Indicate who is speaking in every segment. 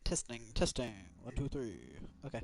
Speaker 1: Testing, testing. 1, 2, 3. Okay.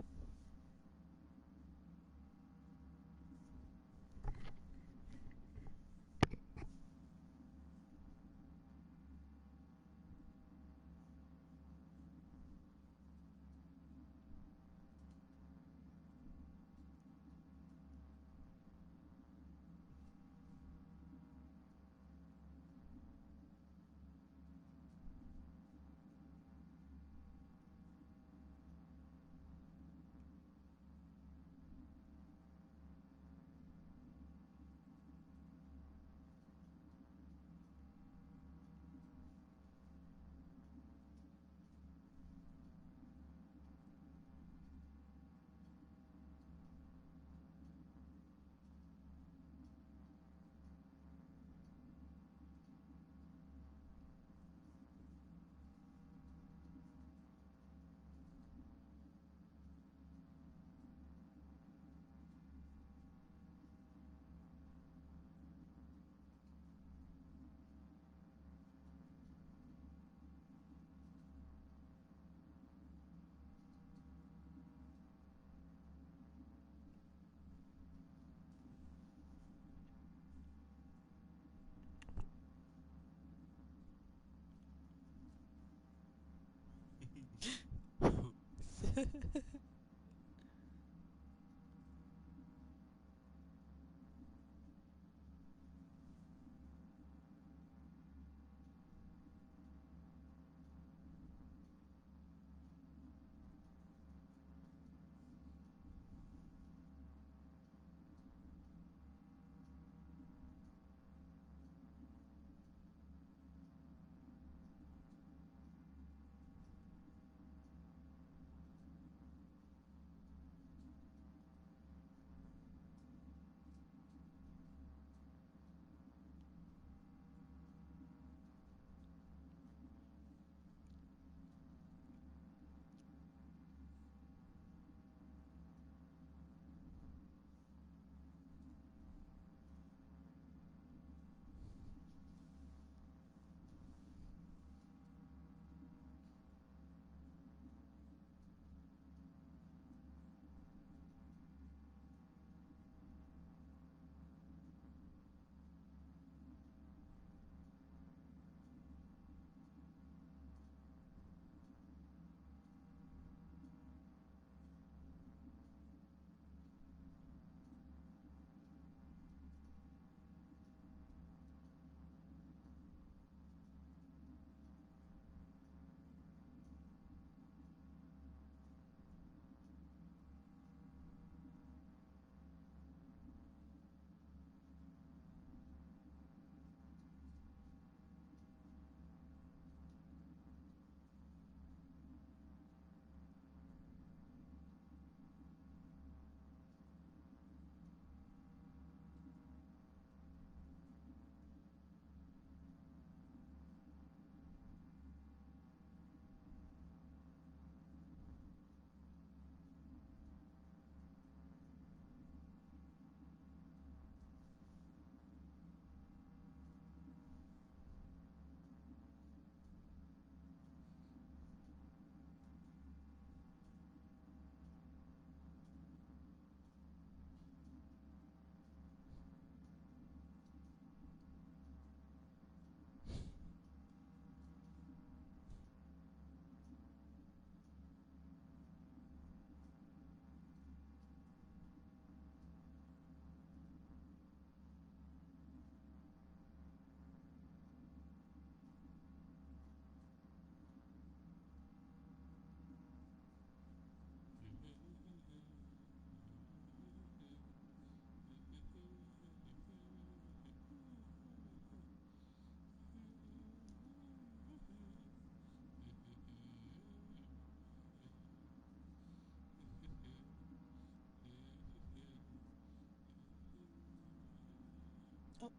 Speaker 1: Oh.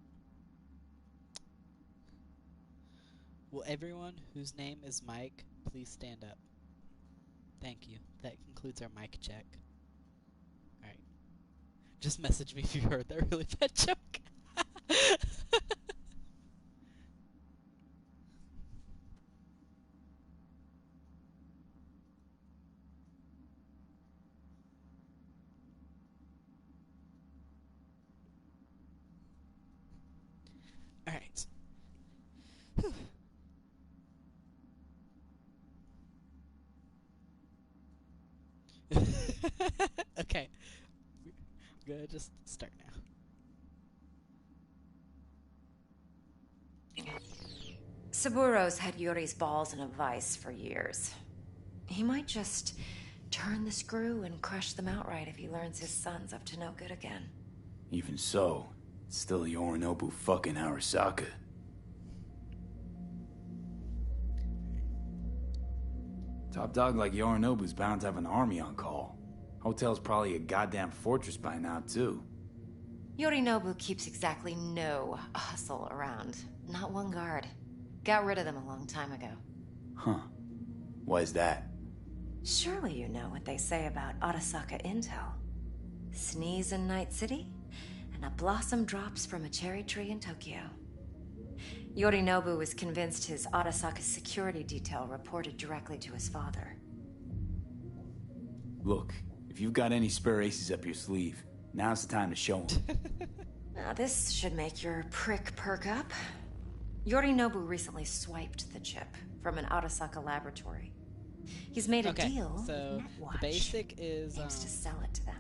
Speaker 1: Will everyone whose name is Mike please stand up? Thank you. That concludes our mic check. Alright. Just message me if you heard that really bad joke. good. Just start now.
Speaker 2: Saburo's had Yuri's balls in a vice for years. He might just turn the screw and crush them outright if he learns his son's up to no good again.
Speaker 3: Even so, it's still Yorinobu fucking Arasaka. Top dog like Yorinobu's bound to have an army on call. Hotel's probably a goddamn fortress by now, too.
Speaker 2: Yorinobu keeps exactly no hustle around. Not one guard. Got rid of them a long time ago.
Speaker 3: Huh. Why is that?
Speaker 2: Surely you know what they say about Arasaka intel. Sneeze in Night City, and a blossom drops from a cherry tree in Tokyo. Yorinobu was convinced his Arasaka security detail reported directly to his father.
Speaker 3: Look, if you've got any spare aces up your sleeve, now's the time to show 'em.
Speaker 2: Now this should make your prick perk up. Yorinobu recently swiped the chip from an Arasaka laboratory. He's made a deal
Speaker 1: so
Speaker 2: with Netwatch.
Speaker 1: the basic is
Speaker 2: aims to sell it to them.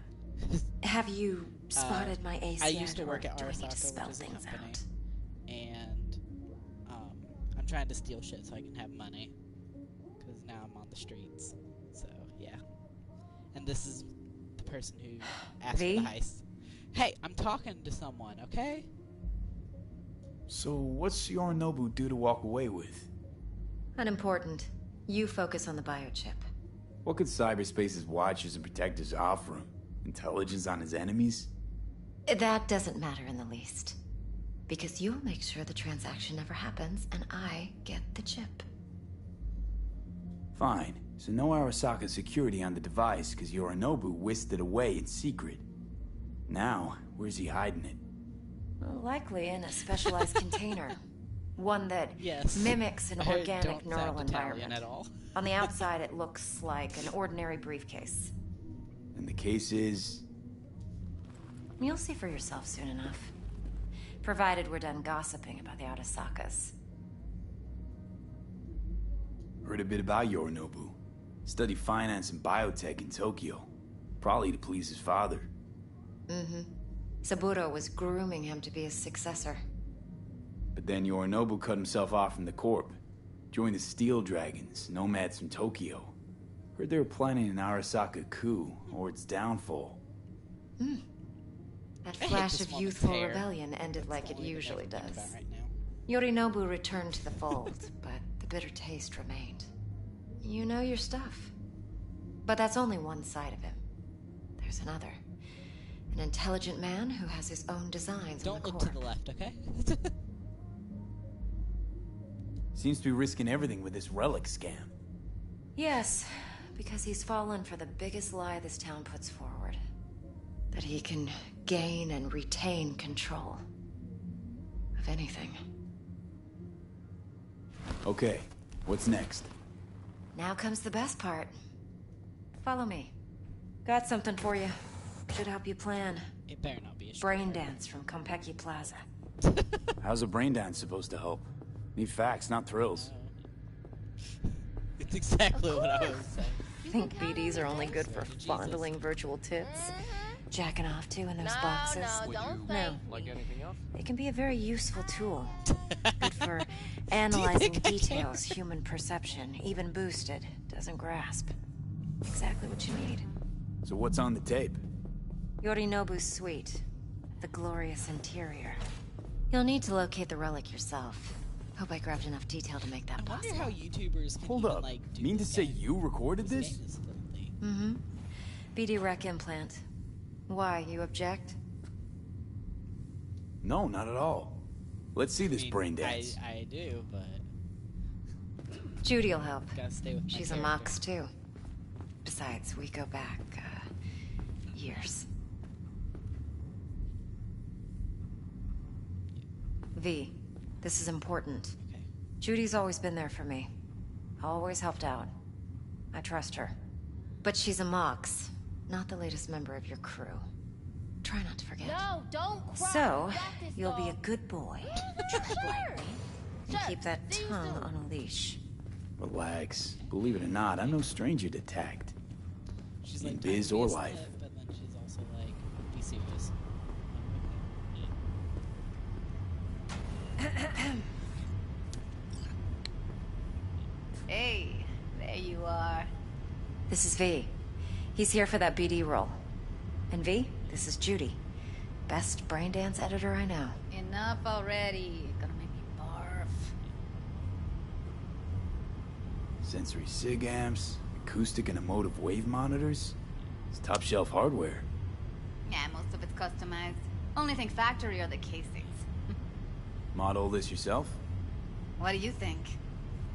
Speaker 2: Have you spotted my ace
Speaker 1: I
Speaker 2: yet,
Speaker 1: used to work at
Speaker 2: or do we need
Speaker 1: Arasaka,
Speaker 2: to spell
Speaker 1: which is a
Speaker 2: things
Speaker 1: company,
Speaker 2: out?
Speaker 1: and I'm trying to steal shit so I can have money, because now I'm on the streets. So yeah, and this is the person who asked for the heist. Hey, I'm talking to someone, okay?
Speaker 3: So what's Yorinobu due to walk away with?
Speaker 2: Unimportant. You focus on the biochip.
Speaker 3: What could cyberspace's watchers and protectors offer him? Intelligence on his enemies?
Speaker 2: That doesn't matter in the least. Because you'll make sure the transaction never happens, and I get the chip.
Speaker 3: Fine. So no Arasaka security on the device, because Yorinobu whisked it away in secret. Now, where's he hiding it?
Speaker 2: Likely in a specialized container. One that mimics an organic neural environment.
Speaker 1: At all.
Speaker 2: On the outside, it looks like an ordinary briefcase.
Speaker 3: And the case is...
Speaker 2: You'll see for yourself soon enough. Provided we're done gossiping about the Arasakas.
Speaker 3: Heard a bit about Yorinobu. Studied finance and biotech in Tokyo. Probably to please his father.
Speaker 2: Mm-hmm. Saburo was grooming him to be his successor.
Speaker 3: But then Yorinobu cut himself off from the Corp. Joined the Steel Dragons, nomads from Tokyo. Heard they were planning an Arasaka coup, or its downfall.
Speaker 2: That flash of youthful rebellion ended like it usually does. Yorinobu returned to the fold, but the bitter taste remained. You know your stuff. But that's only one side of him. There's another. An intelligent man who has his own designs on the
Speaker 1: Don't
Speaker 2: Corp.
Speaker 1: look to the left, okay?
Speaker 3: Seems to be risking everything with this relic scam.
Speaker 2: Yes, because he's fallen for the biggest lie this town puts forward. That he can gain and retain control of anything.
Speaker 3: Okay, what's next?
Speaker 2: Now comes the best part. Follow me. Got something for you. Should help you plan.
Speaker 1: It better not be a
Speaker 2: brain dance from Konpeki Plaza.
Speaker 3: How's a brain dance supposed to help? Need facts, not thrills.
Speaker 1: It's exactly what I was saying.
Speaker 2: Think BDs are only good for fondling virtual tits? Jacking off to in those boxes? No.
Speaker 4: Like anything else?
Speaker 2: They can be a very useful tool. Good for analyzing details human perception, even boosted, doesn't grasp. Exactly what you need.
Speaker 3: So what's on the tape?
Speaker 2: Yorinobu's suite. The glorious interior. You'll need to locate the relic yourself. Hope I grabbed enough detail to make that
Speaker 1: I wonder
Speaker 2: possible.
Speaker 1: how YouTubers can
Speaker 3: Hold
Speaker 1: even,
Speaker 3: up.
Speaker 1: like, do
Speaker 3: Mean to
Speaker 1: this
Speaker 3: say
Speaker 1: game.
Speaker 3: you recorded this?
Speaker 1: Game is literally-
Speaker 2: Mm-hmm. BD rec implant. Why, you object?
Speaker 3: No, not at all. Let's see this
Speaker 1: I mean,
Speaker 3: brain dance.
Speaker 1: I do, but
Speaker 2: Judy'll help.
Speaker 1: gotta stay with my
Speaker 2: She's a
Speaker 1: character.
Speaker 2: Mox, too. Besides, we go back, years. V, this is important.
Speaker 1: Okay.
Speaker 2: Judy's always been there for me. Always helped out. I trust her. But she's a Mox, not the latest member of your crew. Try not to forget.
Speaker 5: No, don't cry.
Speaker 2: So,
Speaker 5: You got this,
Speaker 2: you'll be a
Speaker 5: dog.
Speaker 2: good boy. Tread lightly. And
Speaker 5: Shut.
Speaker 2: keep that
Speaker 5: See you
Speaker 2: tongue
Speaker 5: soon.
Speaker 2: on a leash.
Speaker 3: Relax. Believe it or not, I'm no stranger to tact.
Speaker 1: She's
Speaker 3: In
Speaker 1: like
Speaker 3: biz
Speaker 1: trying
Speaker 3: or
Speaker 1: to be a
Speaker 3: life.
Speaker 1: slip, but then she's also like, be see this.
Speaker 4: Hey, there you are.
Speaker 2: This is V. He's here for that BD role. And V, this is Judy. Best braindance editor I know.
Speaker 4: Enough already. You're gonna make me barf.
Speaker 3: Sensory SIG amps, acoustic and emotive wave monitors. It's top shelf hardware.
Speaker 4: Yeah, most of it's customized. Only thing factory are the casings.
Speaker 3: Model this yourself?
Speaker 4: What do you think?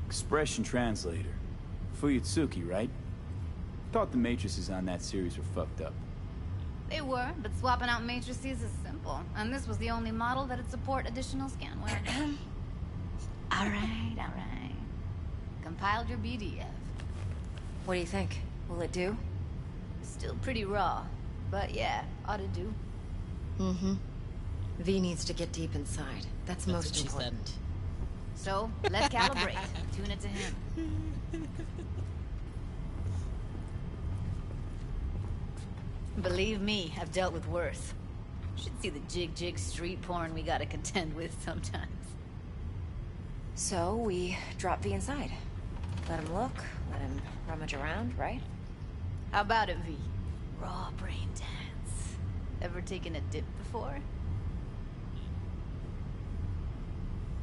Speaker 3: Expression translator. Fuyutsuki, right? Thought the matrices on that series were fucked up.
Speaker 4: They were, but swapping out matrices is simple. And this was the only model that'd support additional scanware. Alright. Compiled your BDF.
Speaker 2: What do you think? Will it do?
Speaker 4: Still pretty raw. But yeah, ought to do.
Speaker 2: Mm-hmm. V needs to get deep inside. That's most important.
Speaker 4: So, let's calibrate. Tune it to him. Believe me, I've dealt with worse. Should see the jig street porn we gotta contend with sometimes.
Speaker 2: So, we drop V inside. Let him look, let him rummage around, right?
Speaker 4: How about it, V? Raw brain dance. Ever taken a dip before?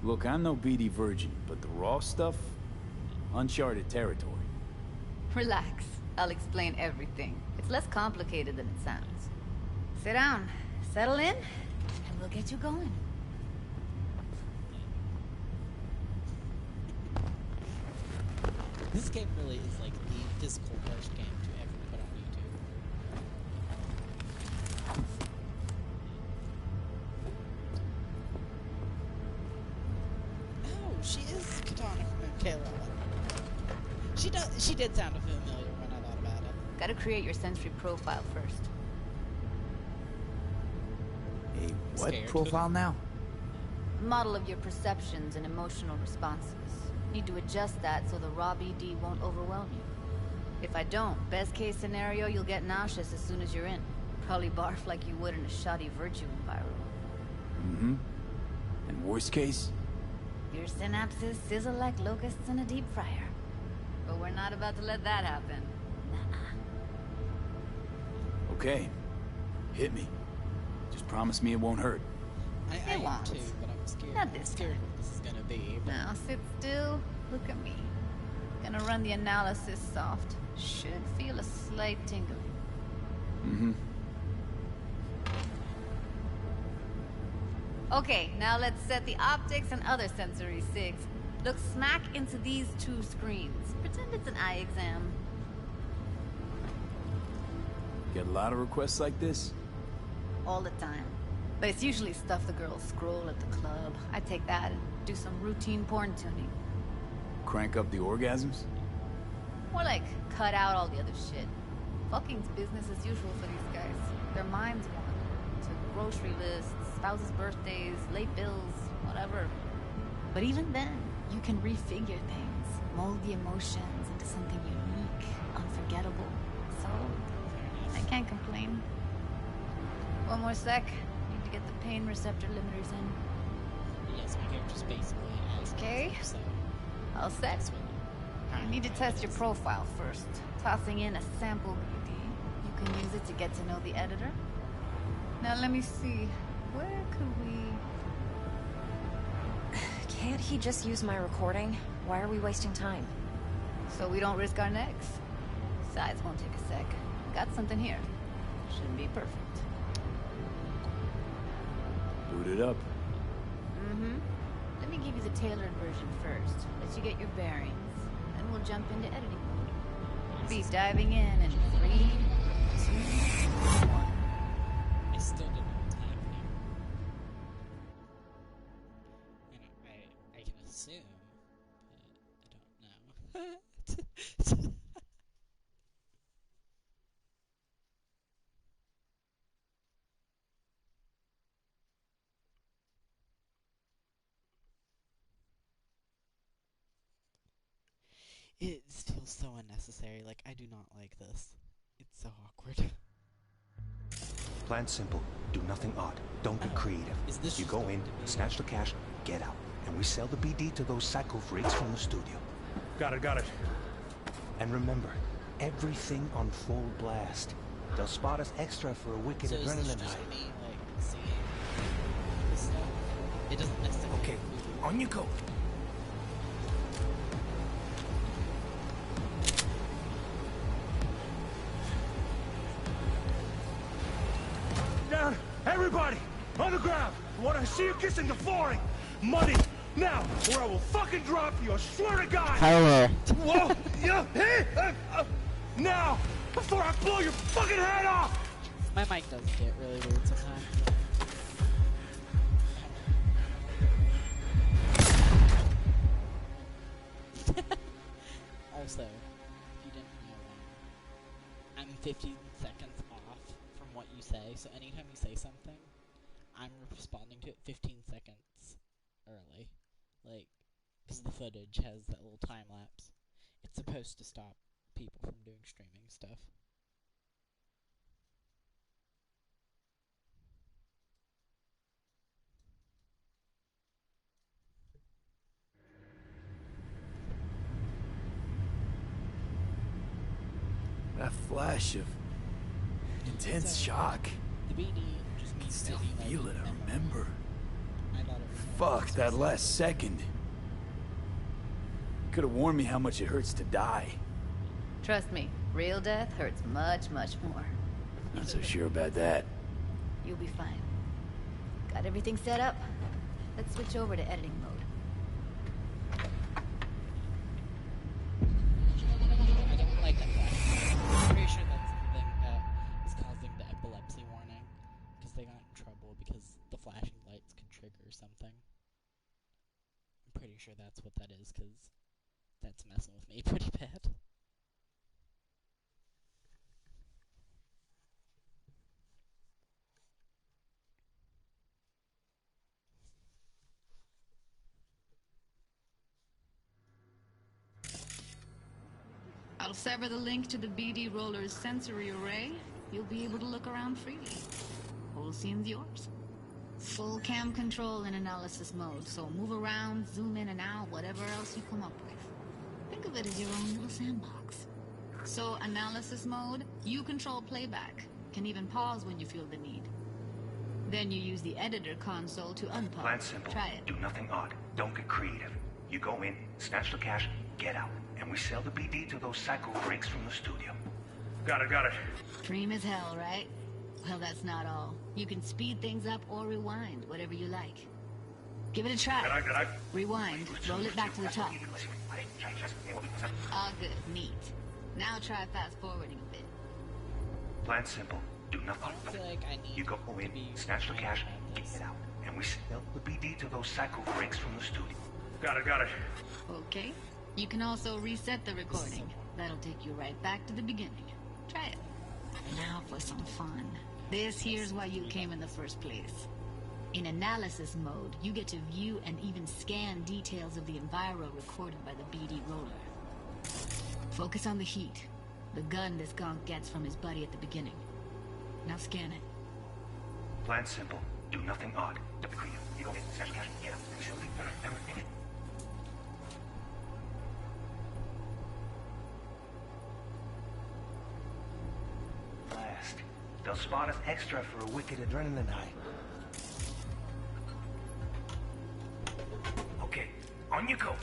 Speaker 3: Look, I'm no BD virgin, but the raw stuff? Uncharted territory.
Speaker 4: Relax. I'll explain everything. It's less complicated than it sounds. Sit down, settle in, and we'll get you going.
Speaker 1: This game really is like the physical worst game to ever put on YouTube. Oh, she is Katana from MK11. She did sound familiar when I thought about it.
Speaker 4: Gotta create your sensory profile first.
Speaker 3: A what
Speaker 1: Scared.
Speaker 3: profile now?
Speaker 4: A model of your perceptions and emotional responses. Need to adjust that so the raw BD won't overwhelm you. If I don't, best case scenario, you'll get nauseous as soon as you're in. Probably barf like you would in a shoddy Virtue environment.
Speaker 3: Mm-hmm. And worst case?
Speaker 4: Your synapses sizzle like locusts in a deep fryer. But we're not about to let that happen. Nuh-uh.
Speaker 3: Okay. Hit me. Just promise me it won't hurt.
Speaker 1: I want to, but I'm scared.
Speaker 4: Not this
Speaker 1: I'm scared what this is gonna be. But...
Speaker 4: Now sit still, look at me. Gonna run the analysis soft. Should feel a slight tingling.
Speaker 3: Mm-hmm.
Speaker 4: Okay, now let's set the optics and other sensory SIGs. Look smack into these two screens. Pretend it's an eye exam.
Speaker 3: Get a lot of requests like this?
Speaker 4: All the time. But it's usually stuff the girls scroll at the club. I take that and do some routine porn tuning.
Speaker 3: Crank up the orgasms?
Speaker 4: More like cut out all the other shit. Fucking's business as usual for these guys. Their minds wander to grocery lists, spouses' birthdays, late bills, whatever. But even then, you can refigure things, mold the emotions into something unique, unforgettable. So, I can't complain. One more sec. Need to get the pain receptor limiters in.
Speaker 1: Yes, my character's basically an asshole.
Speaker 4: Okay.
Speaker 1: So
Speaker 4: All set.
Speaker 1: that's what
Speaker 4: You need to test your profile first. Tossing in a sample BD. You can use it to get to know the editor. Now let me see. Where could we...
Speaker 2: Can't he just use my recording? Why are we wasting time?
Speaker 4: So we don't risk our necks. Besides, won't take a sec. Got something here. Shouldn't be perfect.
Speaker 3: Boot it up.
Speaker 4: Mm-hmm. Let me give you the tailored version first. Let you get your bearings. Then we'll jump into editing mode. Be diving in 3, 2, 1.
Speaker 1: I still don't know what's happening. I can assume, but I don't know. It feels so unnecessary. Like, I do not like this. It's so awkward.
Speaker 5: Plan simple. Do nothing odd. Don't be creative. You go in, snatch the cash, get out. And we sell the BD to those psycho freaks from the studio.
Speaker 6: Got it.
Speaker 5: And remember, everything on full blast. They'll spot us extra for a wicked adrenaline high.
Speaker 1: It doesn't necessarily.
Speaker 3: Okay, on you go.
Speaker 6: Down, everybody, on the ground. I want to see you kissing the flooring. Money, now, or I will fucking drop you. I swear to God.
Speaker 1: Hello.
Speaker 6: Whoa, yeah, hey, now, before I blow your fucking head off.
Speaker 1: My mic does get really weird sometimes. Also, if you didn't know, I'm 15 seconds off from what you say, so anytime you say something, I'm responding to it 15 seconds early. Like, because the footage has that little time lapse. It's supposed to stop people from doing streaming stuff.
Speaker 3: That flash of intense shock.
Speaker 1: The BD just means
Speaker 3: Still
Speaker 1: that
Speaker 3: feel it, I remember.
Speaker 1: I thought it was
Speaker 3: Fuck, that last second. Could have warned me how much it hurts to die.
Speaker 4: Trust me, real death hurts much, much more.
Speaker 3: Not so sure about that.
Speaker 4: You'll be fine. Got everything set up? Let's switch over to editing mode.
Speaker 1: I don't like that flash. I'm pretty sure that's the thing that is causing the epilepsy warning. Because they got in trouble because the flashing lights can trigger something. I'm pretty sure that's what that is, because that's messing with me pretty bad.
Speaker 7: I'll sever the link to the BD Roller's sensory array. You'll be able to look around freely. Whole scene's yours. Full cam control in analysis mode, so move around, zoom in and out, whatever else you come up with. Think of it as your own little sandbox. So, analysis mode, you control playback. Can even pause when you feel the need. Then you use the editor console to unpause.
Speaker 5: Plan simple.
Speaker 7: Try it.
Speaker 5: Do nothing odd. Don't get creative. You go in, snatch the cash, get out. And we sell the BD to those psycho freaks from the studio.
Speaker 6: Got it.
Speaker 7: Dream as hell, right? Well, that's not all. You can speed things up or rewind, whatever you like. Give it a try.
Speaker 6: Can I?
Speaker 7: Rewind. Roll it back to the top. Ah, good. Neat. Now try fast forwarding a bit.
Speaker 5: Plan simple. Do nothing.
Speaker 1: I don't feel like I need
Speaker 5: You go
Speaker 1: to
Speaker 5: in,
Speaker 1: be
Speaker 5: snatch the cash,
Speaker 1: reminded
Speaker 5: get
Speaker 1: of this.
Speaker 5: it out. And we sell the BD to those psycho freaks from the studio.
Speaker 6: Got it.
Speaker 7: Okay. You can also reset the recording. That'll take you right back to the beginning. Try it. Now for some fun. This here's why you came in the first place. In analysis mode, you get to view and even scan details of the enviro recorded by the BD Roller. Focus on the heat. The gun this gonk gets from his buddy at the beginning. Now scan it.
Speaker 5: Plan simple. Do nothing odd. Don't be creative. You go in, snatch the cash, get out. We sell the BD. They'll spot us extra for a wicked adrenaline high. Okay, on you go.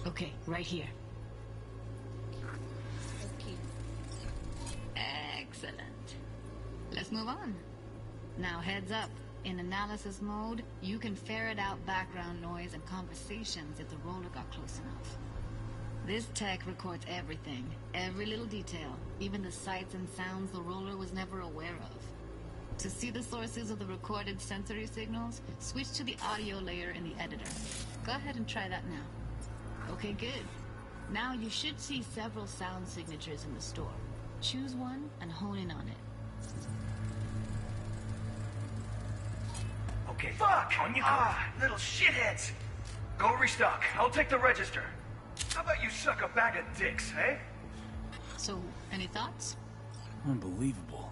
Speaker 7: Okay, right here. Excellent. Let's move on. Now heads up. In analysis mode, you can ferret out background noise and conversations if the roller got close enough. This tech records everything, every little detail, even the sights and sounds the roller was never aware of. To see the sources of the recorded sensory signals, switch to the audio layer in the editor. Go ahead and try that now. Okay, good. Now you should see several sound signatures in the store. Choose one and hone in on it.
Speaker 5: Okay. Fuck! On you go. Little shitheads! Go restock. I'll take the register. How about you suck a bag of dicks, eh?
Speaker 7: So, any thoughts?
Speaker 3: Unbelievable.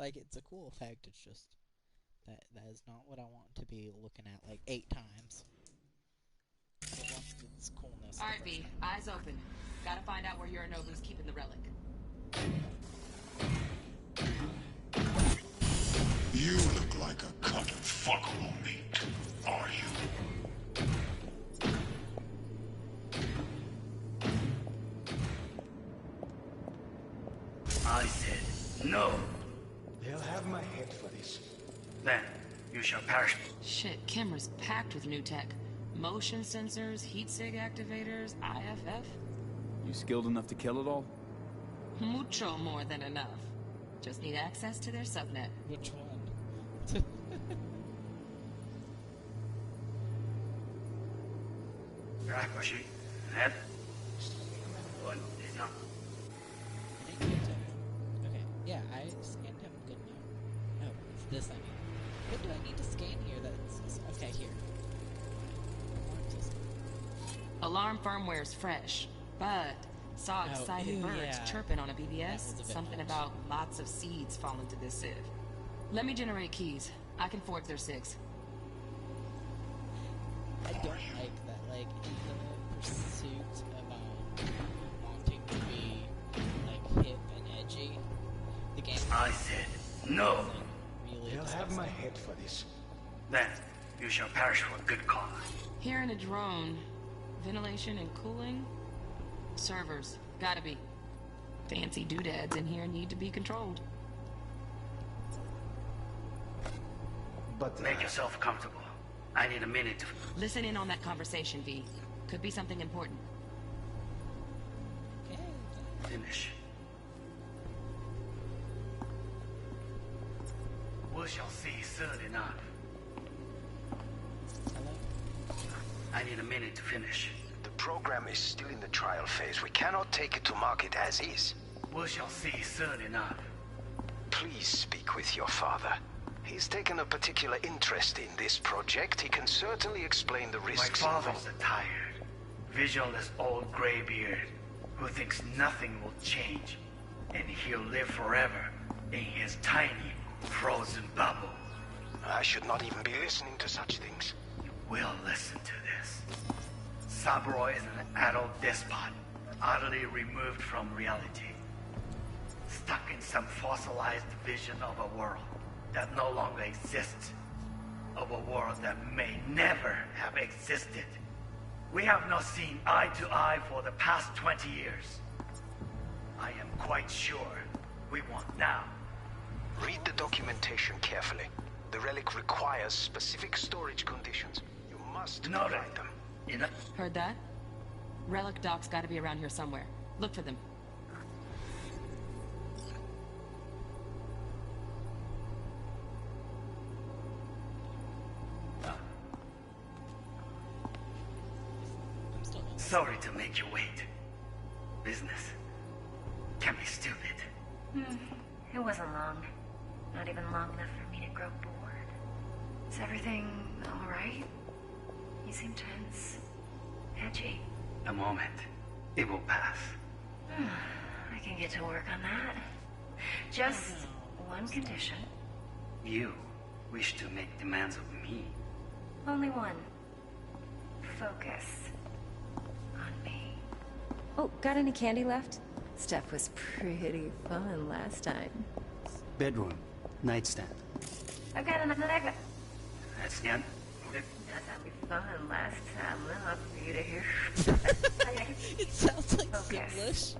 Speaker 1: Like, it's a cool effect, it's just that is not what I want to be looking at like 8 times. It's coolness.
Speaker 8: Alright, V, eyes open. Gotta find out where Yorinobu's keeping the relic.
Speaker 9: You look like a cut of fuckable meat, are you?
Speaker 10: I said no.
Speaker 5: They'll have my head for this.
Speaker 10: Then you shall perish.
Speaker 8: Shit, Kimmer's packed with new tech. Motion sensors, heat sig activators, IFF.
Speaker 3: You skilled enough to kill it all?
Speaker 8: Mucho more than enough. Just need access to their subnet.
Speaker 1: Which one?
Speaker 10: Rakoshi, head. One,
Speaker 1: okay, yeah, I scanned him. Good enough. No, it's this I need. What do I need to scan here? That's okay. Here.
Speaker 8: Alarm firmware's fresh, but saw excited birds chirping on a BBS. Something about lots of seeds falling to this sieve. Let me generate keys. I can forge their SIGs.
Speaker 1: I don't like that, like, in the pursuit of wanting to be, like, hip and edgy, the game...
Speaker 10: I said no!
Speaker 1: Really
Speaker 5: They'll have my head for this.
Speaker 10: Then you shall perish for a good cause.
Speaker 8: Here in a drone, ventilation and cooling? Servers, gotta be. Fancy doodads in here need to be controlled.
Speaker 10: But make yourself comfortable. I need a minute to...
Speaker 8: Listen in on that conversation, V. Could be something important.
Speaker 10: Finish. We shall see soon enough. I need a minute to finish.
Speaker 11: The program is still in the trial phase. We cannot take it to market as is.
Speaker 10: We shall see soon enough.
Speaker 11: Please speak with your father. He's taken a particular interest in this project. He can certainly explain the risks.
Speaker 10: My father's a tired, visionless old graybeard who thinks nothing will change, and he'll live forever in his tiny, frozen bubble.
Speaker 11: I should not even be listening to such things.
Speaker 10: You will listen to this. Saburo is an adult despot, utterly removed from reality. Stuck in some fossilized vision of a world that no longer exists. Of a world that may never have existed. We have not seen eye to eye for the past 20 years. I am quite sure we want now.
Speaker 11: Read the documentation carefully. The relic requires specific storage conditions. You must provide them.
Speaker 8: Heard that? Relic docs gotta be around here somewhere. Look for them.
Speaker 10: Sorry to make you wait. Business can be stupid.
Speaker 2: It wasn't long. Not even long enough for me to grow bored. Is everything alright? You seem tense. Edgy.
Speaker 10: A moment. It will pass.
Speaker 2: I can get to work on that. Just one condition.
Speaker 10: You wish to make demands of me.
Speaker 2: Only one. Focus. On me. Oh, got any candy left? Stuff was pretty fun last time.
Speaker 10: Bedroom. Nightstand.
Speaker 2: I've got another.
Speaker 10: That's the end.
Speaker 2: That'd be fun last time. I'll for you to hear.
Speaker 1: It sounds like English. So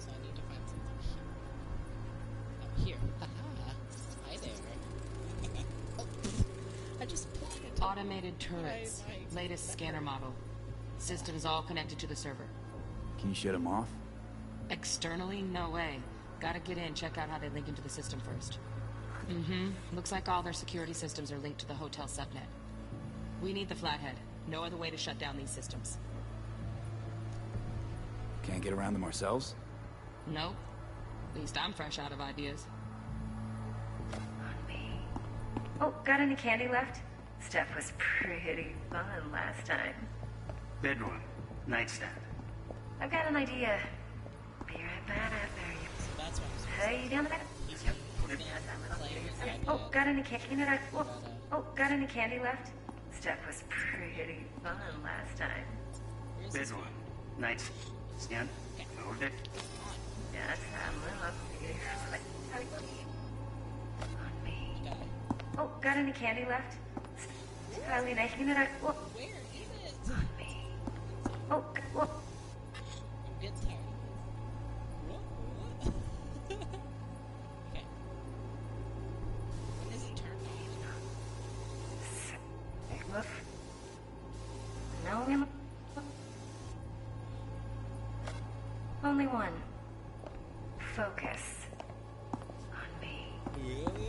Speaker 1: I need to find something here. Oh, here. Haha. Hi there. Oh, I just put it.
Speaker 8: Automated turrets. Latest scanner model. Systems all connected to the server.
Speaker 3: Can you shut them off?
Speaker 8: Externally, no way. Gotta get in, check out how they link into the system first. Looks like all their security systems are linked to the hotel subnet. We need the Flathead. No other way to shut down these systems.
Speaker 3: Can't get around them ourselves?
Speaker 8: Nope. At least I'm fresh out of ideas.
Speaker 2: On me. Oh, got any candy left? Stuff was pretty fun last time.
Speaker 10: Bedroom. Nightstand.
Speaker 2: I've got an idea. Be right back. There you
Speaker 1: So that's what I'm supposed
Speaker 2: Hey way down the back. Oh, got any candy? Oh, got any candy left? Stuff was pretty fun last time.
Speaker 10: This one. Nice. Stand. Hold it.
Speaker 2: Yes, I'm a little up here. On me. Oh, got any candy left?
Speaker 1: Where is it?
Speaker 2: On me. Oh,
Speaker 1: I'm getting tired. What? Okay. When is it turned on?
Speaker 2: No, only one. Focus. On me.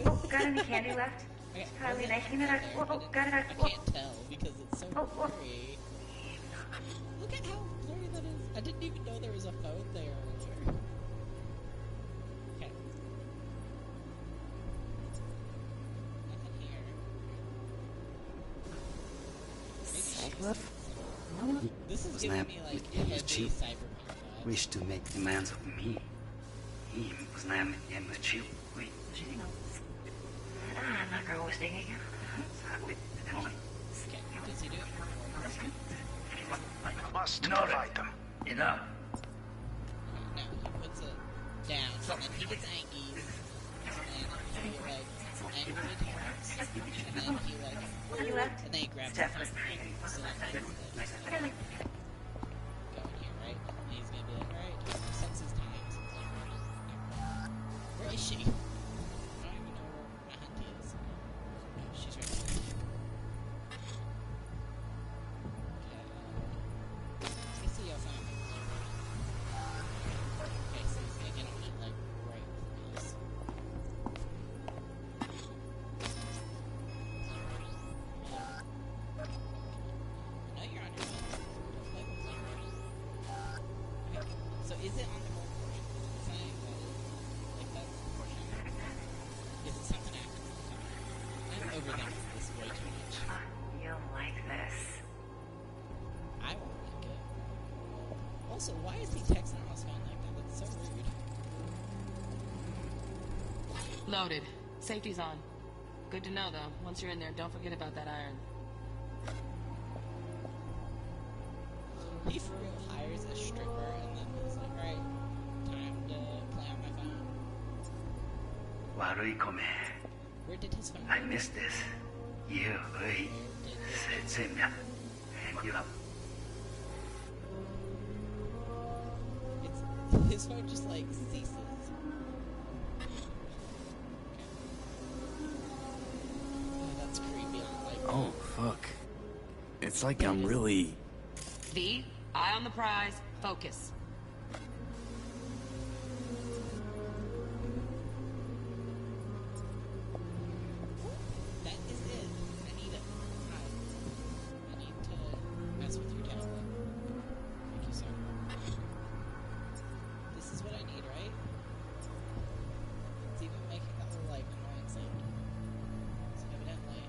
Speaker 2: Oh, got any candy left?
Speaker 1: Okay,
Speaker 2: Oh, got it.
Speaker 1: I can't tell because it's so blurry. Look at how blurry that is. I didn't even know there was a phone there earlier. Okay. Nothing here. This is giving me like heavy cyberpunk vibes.
Speaker 10: Wish to make demands of me. Him was named Yamachi. Wait,
Speaker 2: I'm not going to sting again.
Speaker 1: Does he do it?
Speaker 11: Must provide them.
Speaker 10: Enough.
Speaker 1: No, he puts it down, and then he gets angry, and he like angrily attacks, and then he like, and then he grabs his phone, so that means that go in here, right? And he's gonna be like, alright, census times. Where is she? I don't even know where Hunty is. No, she's right there. Okay, see your phone. Okay, so he's gonna get on it, like, right with this. I know you're on your phone. Don't play with me. Okay, so is it on the whole portion? It's saying that like that portion. Is it something active? I'm overthinking this way too much.
Speaker 2: You'll like this.
Speaker 1: I won't like it. Also, why is he texting on his phone like that? That's so rude.
Speaker 8: Loaded. Safety's on. Good to know, though. Once you're in there, don't forget about that iron.
Speaker 1: He for real hires a stripper and then he's like, alright, time to play on my phone.
Speaker 10: Warui-kome.
Speaker 1: Where did his phone
Speaker 10: I
Speaker 1: go?
Speaker 10: missed this. You,
Speaker 1: Where did
Speaker 10: Semya. Hang you up.
Speaker 1: his phone just like ceases? Oh, that's creepy. I like
Speaker 3: Oh, fuck. It's like I'm really...
Speaker 8: V, eye on the prize. Focus.
Speaker 1: that is it. I need it. I need to mess with your tablet. Thank you, sir. This is what I need, right? It's even making that little like annoying sound. So evidently,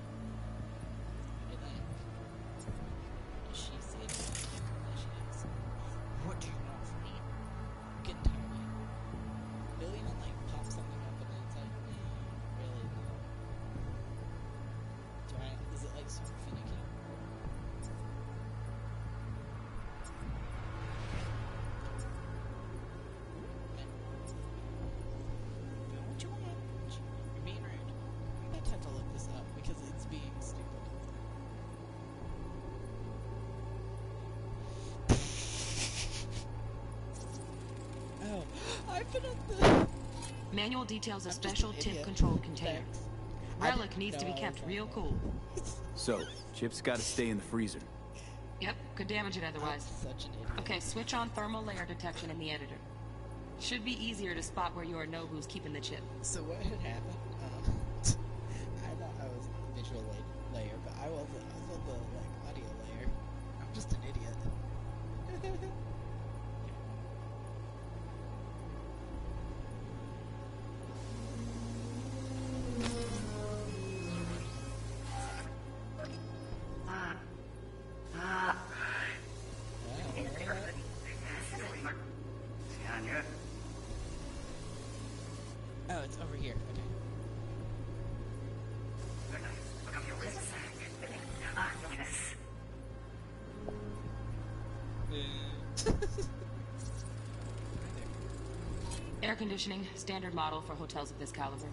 Speaker 1: does she see it? There she is. What do you want from me? I'm getting tired of you. Billy even like pop something up and then it's like, really? Is it like super finicky? What you want? You're being rude. I'm about to have to look this up because it's being stupid. Oh, I've been at the...
Speaker 8: Manual details a
Speaker 1: I'm just
Speaker 8: special
Speaker 1: an
Speaker 8: tip
Speaker 1: idiot.
Speaker 8: control container.
Speaker 1: Thanks. I
Speaker 8: Relic
Speaker 1: didn't
Speaker 8: needs to
Speaker 1: know
Speaker 8: be
Speaker 1: I
Speaker 8: kept
Speaker 1: was
Speaker 8: real
Speaker 1: like
Speaker 8: cool.
Speaker 3: So, Chip's gotta stay in the freezer.
Speaker 8: Yep, could damage it
Speaker 1: I'm
Speaker 8: otherwise.
Speaker 1: such an idiot.
Speaker 8: Okay, switch on thermal layer detection in the editor. Should be easier to spot where Yorinobu's keeping the chip.
Speaker 1: So what had happened? I thought I was on the visual layer, but I wasn't. I was on the like audio layer. I'm just an idiot. it's over here. Okay.
Speaker 8: Air conditioning, standard model for hotels of this caliber.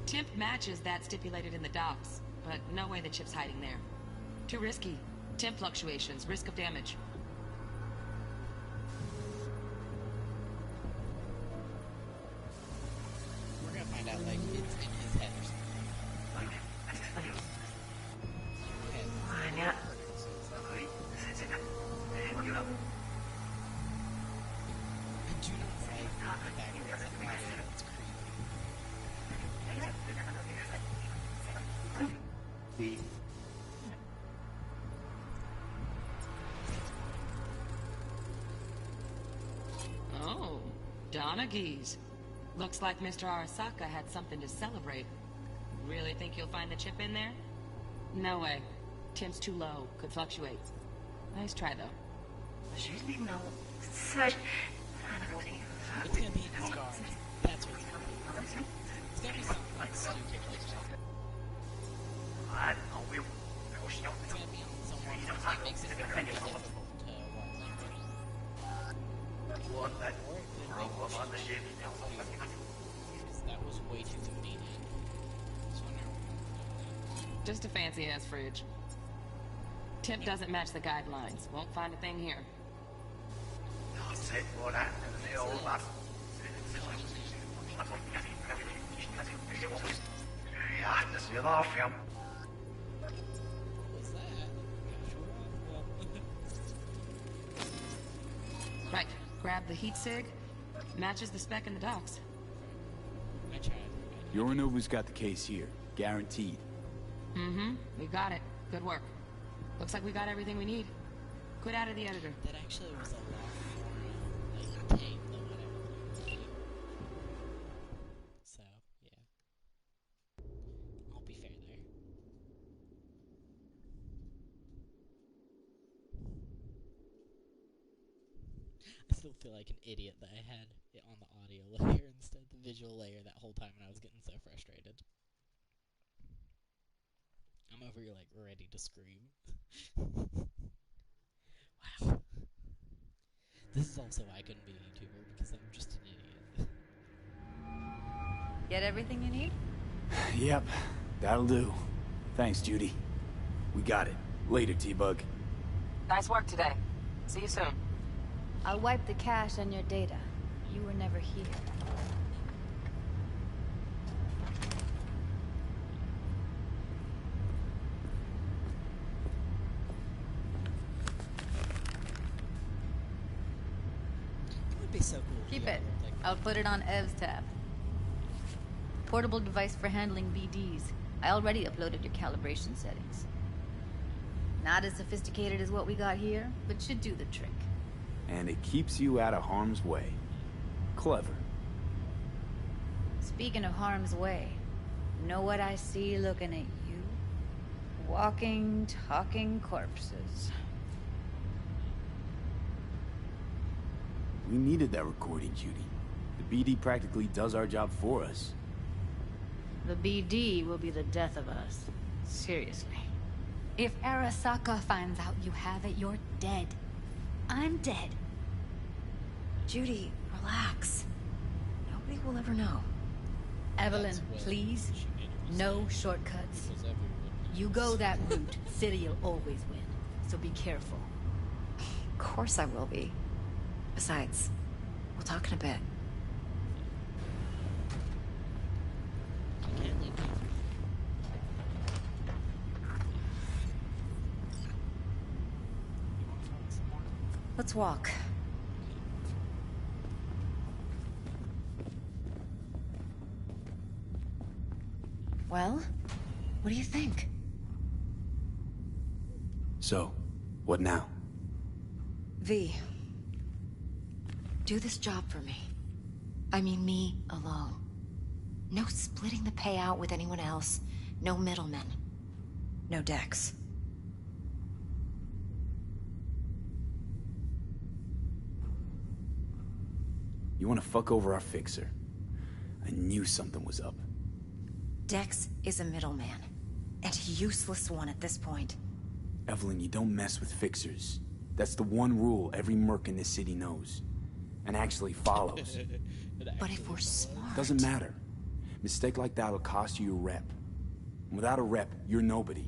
Speaker 8: Temp matches that stipulated in the docs, but no way the chip's hiding there. Too risky. Temp fluctuations, risk of damage.
Speaker 1: We're gonna find out, like, it's in his head or something.
Speaker 8: Oh, Donaghy's. Looks like Mr. Arasaka had something to celebrate. Really think you'll find the chip in there? No way. Temp's too low. Could fluctuate. Nice try, though.
Speaker 1: It's gonna be in his guard. That's what it's gonna be. It's gonna be something like stupid like that. It's gonna be on someone that makes it very difficult to watch. That was way too convenient.
Speaker 8: Just a fancy-ass fridge. Temp doesn't match the guidelines. Won't find a thing here. Right. Grab the heat sig. Matches the spec in the docs.
Speaker 3: Yorinobu's got the case here. Guaranteed.
Speaker 8: Mm-hmm. We got it. Good work. Looks like we got everything we need. Quit out of the editor.
Speaker 1: That actually was a lot more, like, tame than what I was doing. So, yeah. I'll be fair there. I still feel like an idiot that I had it on the audio layer instead of the visual layer that whole time, and I was getting so frustrated. I'm over here, like, ready to scream. Wow. This is also why I couldn't be a YouTuber, because I'm just an idiot.
Speaker 4: Get everything you need?
Speaker 3: Yep, that'll do. Thanks, Judy. We got it. Later, T-Bug.
Speaker 8: Nice work today. See you soon.
Speaker 12: I'll wipe the cache on your data. You were never here.
Speaker 1: Be so cool.
Speaker 4: Keep it. I'll put it on Ev's tab. Portable device for handling BDs. I already uploaded your calibration settings. Not as sophisticated as what we got here, but should do the trick.
Speaker 3: And it keeps you out of harm's way. Clever.
Speaker 12: Speaking of harm's way, know what I see looking at you? Walking, talking corpses.
Speaker 3: We needed that recording, Judy. The BD practically does our job for us.
Speaker 12: The BD will be the death of us. Seriously. If Arasaka finds out you have it, you're dead. I'm dead.
Speaker 2: Judy, relax. Nobody will ever know.
Speaker 12: Evelyn, please. No shortcuts. You go that route, City'll always win. So be careful.
Speaker 2: Of course I will be. Besides, we'll talk in a bit. Let's walk. Well, what do you think?
Speaker 3: So, what now?
Speaker 2: V. Do this job for me. I mean me alone. No splitting the payout with anyone else. No middlemen. No Dex.
Speaker 3: You want to fuck over our fixer? I knew something was up.
Speaker 2: Dex is a middleman, and a useless one at this point.
Speaker 3: Evelyn, you don't mess with fixers. That's the one rule every merc in this city knows. And actually follows.
Speaker 2: But if we're smart...
Speaker 3: Doesn't matter. Mistake like that'll cost you your rep. And without a rep, you're nobody.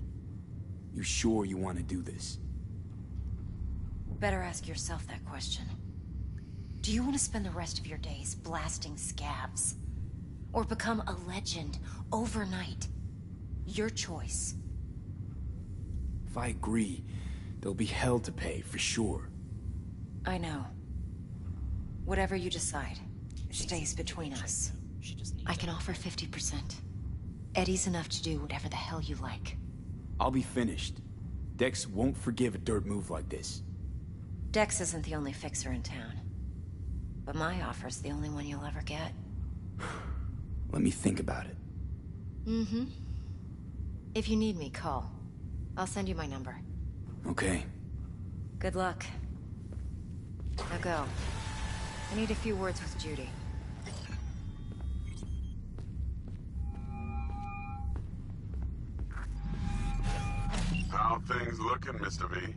Speaker 3: You sure you want to do this?
Speaker 2: Better ask yourself that question. Do you want to spend the rest of your days blasting scabs? Or become a legend overnight? Your choice.
Speaker 3: If I agree, there'll be hell to pay, for sure.
Speaker 2: I know. Whatever you decide, stays between us. I can offer 50%. Eddie's enough to do whatever the hell you like.
Speaker 3: I'll be finished. Dex won't forgive a dirt move like this.
Speaker 2: Dex isn't the only fixer in town. But my offer's the only one you'll ever get.
Speaker 3: Let me think about it.
Speaker 2: Mm-hmm. If you need me, call. I'll send you my number.
Speaker 3: Okay.
Speaker 2: Good luck. Now go. I need a few words with Judy.
Speaker 13: How things looking, Mr. V?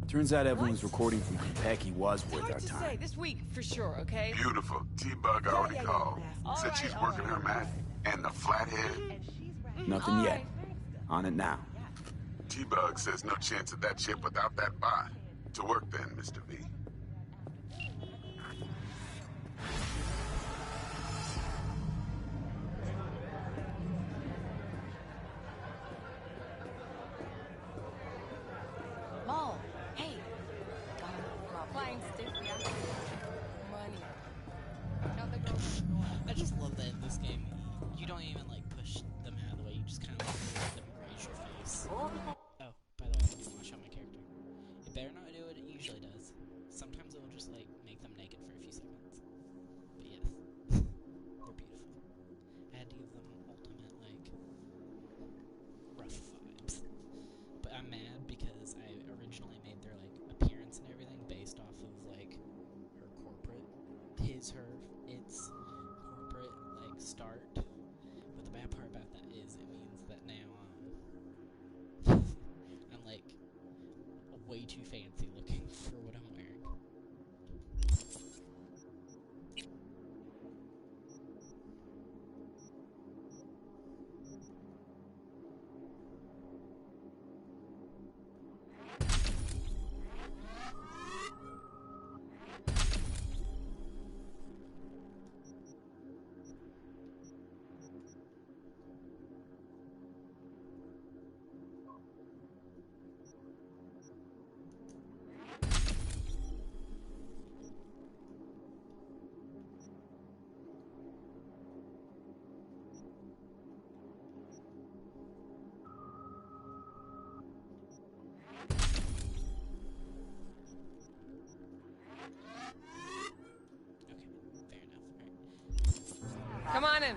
Speaker 3: Turns out Evelyn's recording from Konpeki was worth our time.
Speaker 14: Say this week for sure, okay?
Speaker 13: Beautiful. T-Bug already called. Said she's working her math and the flathead.
Speaker 3: Nothing yet. On it now.
Speaker 13: T-Bug says no chance of that ship without that bot. To work then, Mr. V.
Speaker 14: Mom, hey. Playing stiff, yeah. Money.
Speaker 1: I just love that in this game, you don't even like push them out of the way, you just kind of let them graze your face. Oh, by the way, I need to show my character. It better not do what it usually does. Sometimes it will just like make them naked for a few seconds. But yes, they're beautiful. I had to give them ultimate like rough vibes. But I'm mad because I originally made their like appearance and everything based off of like her corporate, its corporate like start. But the bad part about that is it means that now I'm like way too fancy looking for what I'm wearing.
Speaker 14: Come on in.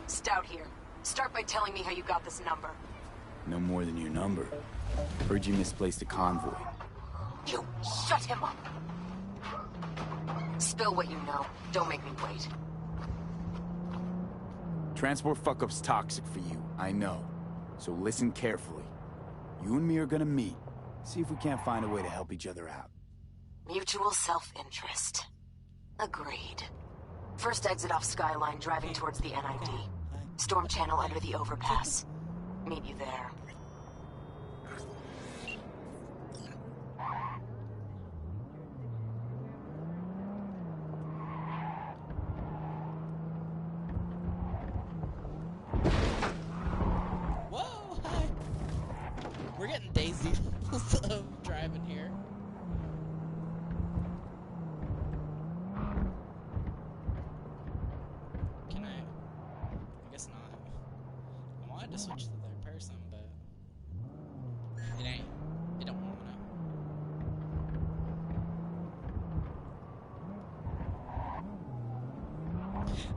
Speaker 8: Stout here. Start by telling me how you got this number.
Speaker 3: No more than your number. Heard you misplaced a convoy.
Speaker 8: You shut him up! Spill what you know. Don't make me wait.
Speaker 3: Transport fuck-up's toxic for you, I know. So listen carefully. You and me are gonna meet. See if we can't find a way to help each other out.
Speaker 8: Mutual self-interest. Agreed. First exit off Skyline, driving towards the NID. Storm channel under the overpass. Meet you there.
Speaker 1: Whoa, hi. We're getting daisy of driving here. Can I guess not. I wanted to switch to third person, but it don't wanna.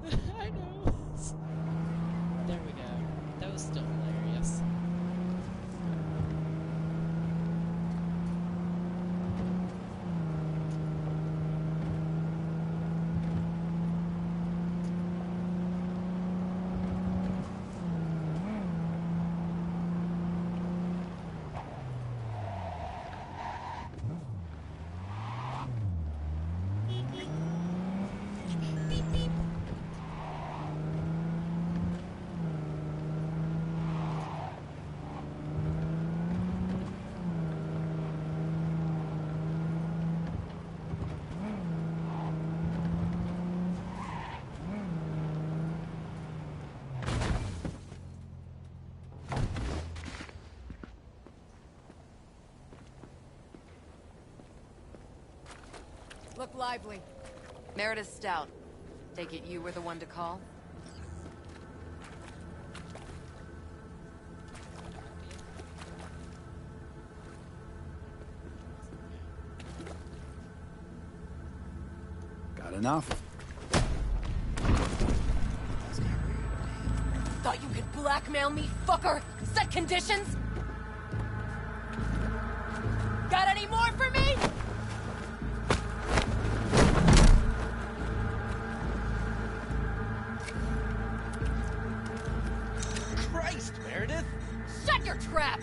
Speaker 1: I know. There we go. That was still hilarious.
Speaker 14: Look lively.
Speaker 8: Meredith Stout. Take it you were the one to call?
Speaker 3: Got enough.
Speaker 14: Thought you could blackmail me, fucker? Set conditions? Got any more for me?
Speaker 6: Christ, Meredith!
Speaker 14: Shut your trap!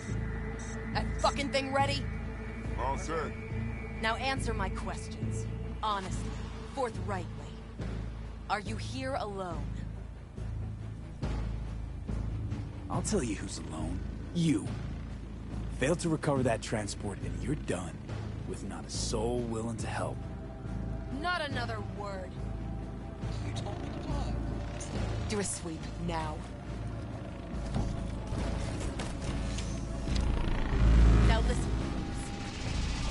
Speaker 14: That fucking thing ready?
Speaker 13: All set.
Speaker 14: Now answer my questions. Honestly, forthrightly. Are you here alone?
Speaker 3: I'll tell you who's alone. You. Failed to recover that transport and you're done. With not a soul willing to help.
Speaker 14: Not another word.
Speaker 1: You told me to talk.
Speaker 14: Do a sweep, now. Now listen,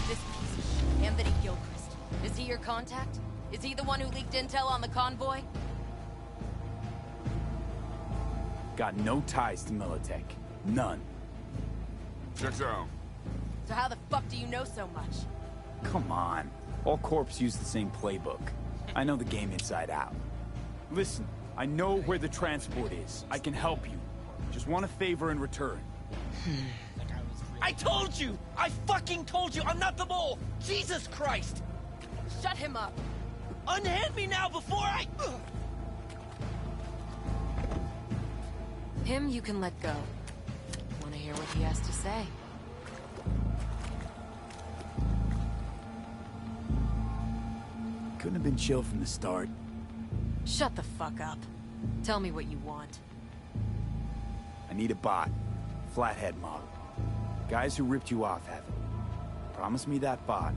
Speaker 14: this piece of shit, Anthony Gilchrist, is he your contact? Is he the one who leaked intel on the convoy?
Speaker 3: Got no ties to Militech. None.
Speaker 13: Checks out.
Speaker 14: So how the fuck do you know so much?
Speaker 3: Come on. All corps use the same playbook. I know the game inside out. Listen, I know where the transport is. I can help you. Just want a favor in return.
Speaker 6: I told you! I fucking told you! I'm not the mole! Jesus Christ!
Speaker 14: Shut him up!
Speaker 6: Unhand me now before I...
Speaker 8: Him you can let go. Want to hear what he has to say?
Speaker 3: Couldn't have been chill from the start.
Speaker 8: Shut the fuck up. Tell me what you want.
Speaker 3: I need a bot. Flathead model. Guys who ripped you off have it. Promise me that bot.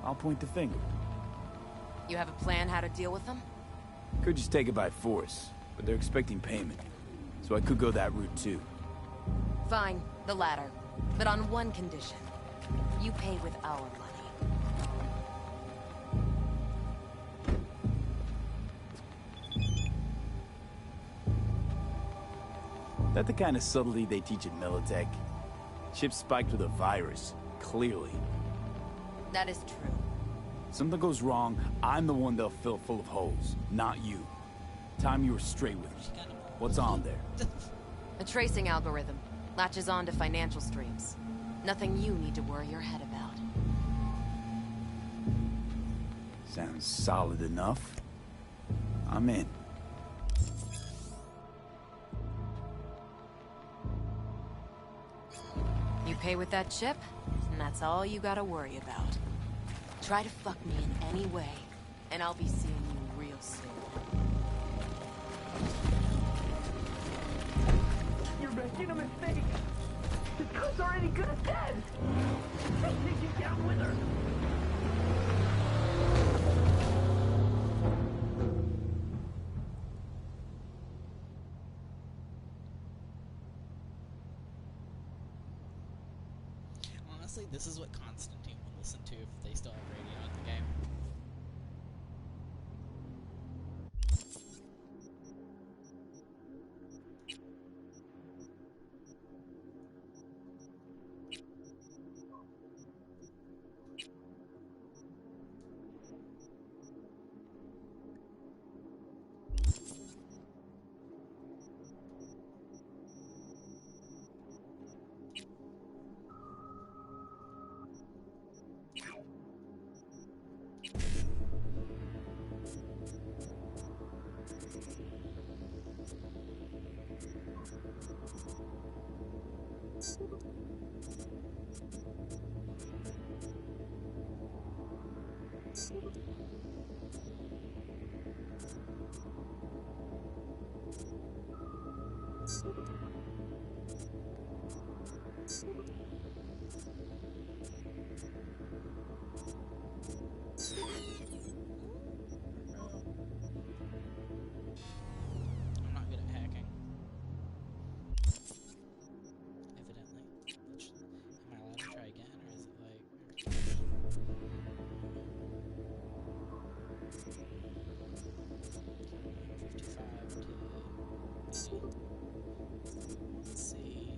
Speaker 3: I'll point the finger.
Speaker 8: You have a plan how to deal with them?
Speaker 3: Could just take it by force, but they're expecting payment. So I could go that route too.
Speaker 8: Fine, the latter. But on one condition. You pay with our money.
Speaker 3: That the kind of subtlety they teach at Militech? Chips spiked with a virus, clearly.
Speaker 8: That is true.
Speaker 3: Something goes wrong, I'm the one they'll fill full of holes, not you. Time you were straight with me. What's on there?
Speaker 8: A tracing algorithm. Latches on to financial streams. Nothing you need to worry your head about.
Speaker 3: Sounds solid enough. I'm in.
Speaker 8: You pay with that chip, and that's all you gotta worry about. Try to fuck me in any way, and I'll be seeing you real soon.
Speaker 10: You're making a mistake. This girl's already good as dead. Take you down with her.
Speaker 1: Honestly, this is what Constantine would listen to if they still have radio in the game. not good at hacking. Evidently. Am I allowed to try again, or is it like... 55 to... Let's see...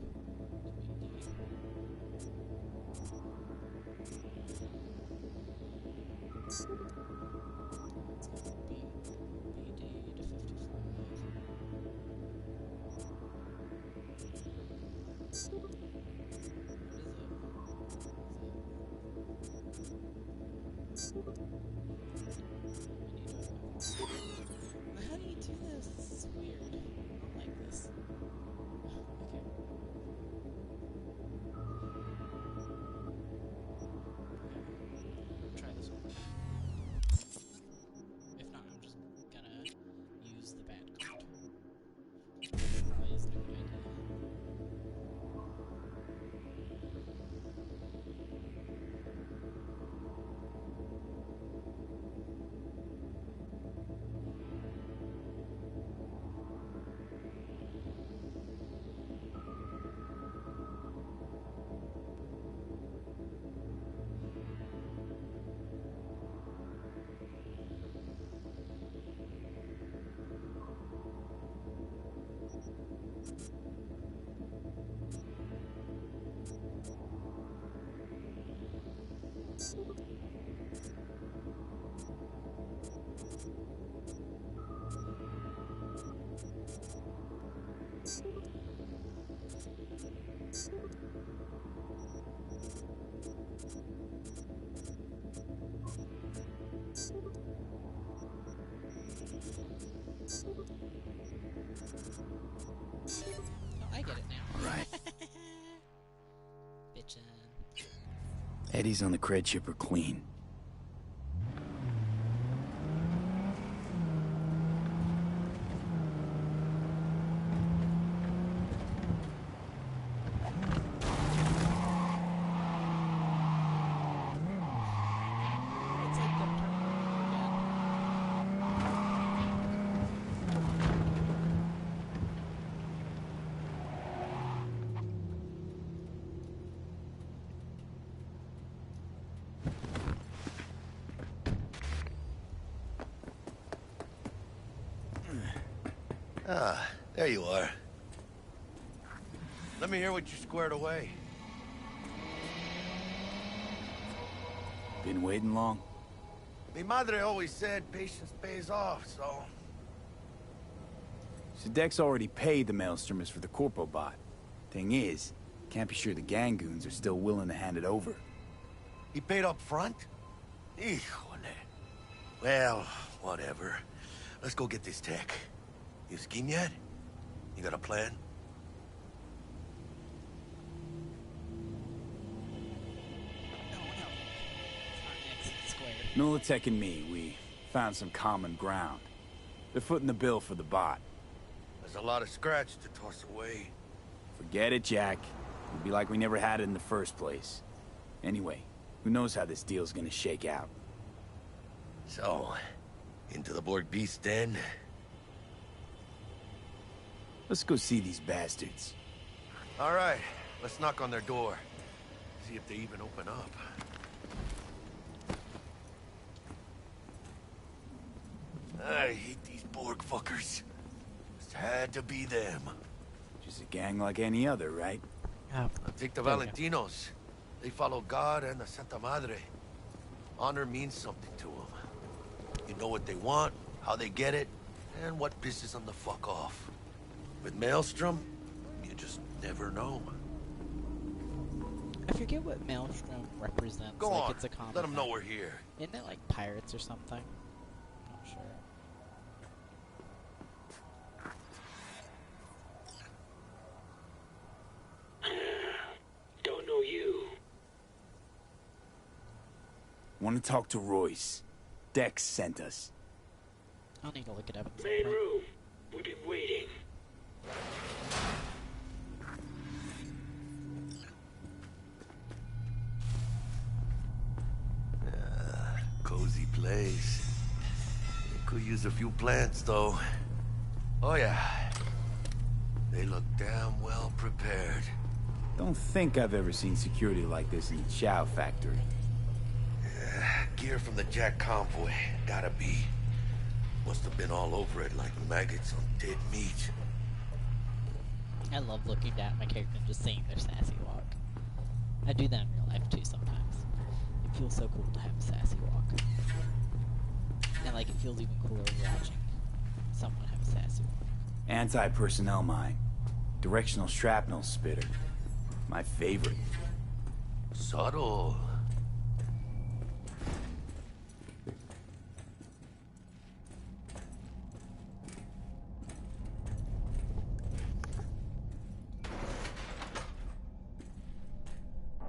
Speaker 1: How do you do this? This is weird. I don't like this. Okay. Try this one. If not, I'm just gonna use the bad card. Probably isn't a good idea. Oh, I get it now.
Speaker 3: Right.
Speaker 1: Bitchin'.
Speaker 3: Eddies on the cred ship are clean.
Speaker 15: Ah, there you are. Let me hear what you squared away.
Speaker 3: Been waiting long?
Speaker 15: Mi madre always said patience pays off, so...
Speaker 3: Dex already paid the Maelstromers for the Corpo bot. Thing is, can't be sure the Gangoons are still willing to hand it over.
Speaker 15: He paid up front? Híjole. Well, whatever. Let's go get this tech. You scheme yet? You got a plan?
Speaker 3: Militech and me, we found some common ground. They're footing the bill for the bot.
Speaker 15: There's a lot of scratch to toss away.
Speaker 3: Forget it, Jack. It'd be like we never had it in the first place. Anyway, who knows how this deal's gonna shake out.
Speaker 15: So, into the Borg Beast den?
Speaker 3: Let's go see these bastards.
Speaker 15: All right, let's knock on their door. See if they even open up. I hate these Borg fuckers. Just had to be them.
Speaker 3: Just a gang like any other, right?
Speaker 1: Yeah.
Speaker 15: Take the Valentinos. They follow God and the Santa Madre. Honor means something to them. You know what they want, how they get it, and what pisses them the fuck off. With Maelstrom, you just never know.
Speaker 1: I forget what Maelstrom represents.
Speaker 15: Go
Speaker 1: like
Speaker 15: on,
Speaker 1: it's a common
Speaker 15: let them know
Speaker 1: thing.
Speaker 15: we're here.
Speaker 1: Isn't it like pirates or something? I'm not sure.
Speaker 9: Don't know you.
Speaker 3: Want to talk to Royce. Dex sent us.
Speaker 1: I'll need to look it up.
Speaker 6: Main room. We've been waiting.
Speaker 15: Cozy place. It could use a few plants, though. Oh, yeah. They look damn well prepared.
Speaker 3: Don't think I've ever seen security like this in the Chow factory.
Speaker 15: Gear from the Jack convoy. Gotta be. Must have been all over it like maggots on dead meat.
Speaker 1: I love looking down at my character and just seeing their sassy walk. I do that in real life too sometimes. It feels so cool to have a sassy walk. And like it feels even cooler watching someone have a sassy walk.
Speaker 3: Anti-personnel mine. Directional shrapnel spitter. My favorite.
Speaker 15: Subtle.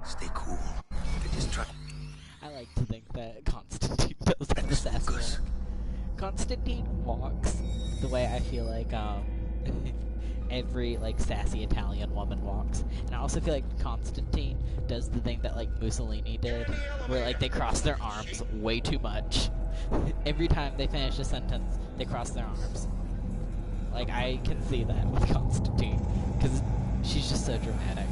Speaker 15: Stay cool. They just try.
Speaker 1: I like to think that Constantine does have a sassy walk. Constantine walks the way I feel like every like sassy Italian woman walks, and I also feel like Constantine does the thing that like Mussolini did, where like they cross their arms way too much. Every time they finish a sentence, they cross their arms. Like I can see that with Constantine, because she's just so dramatic.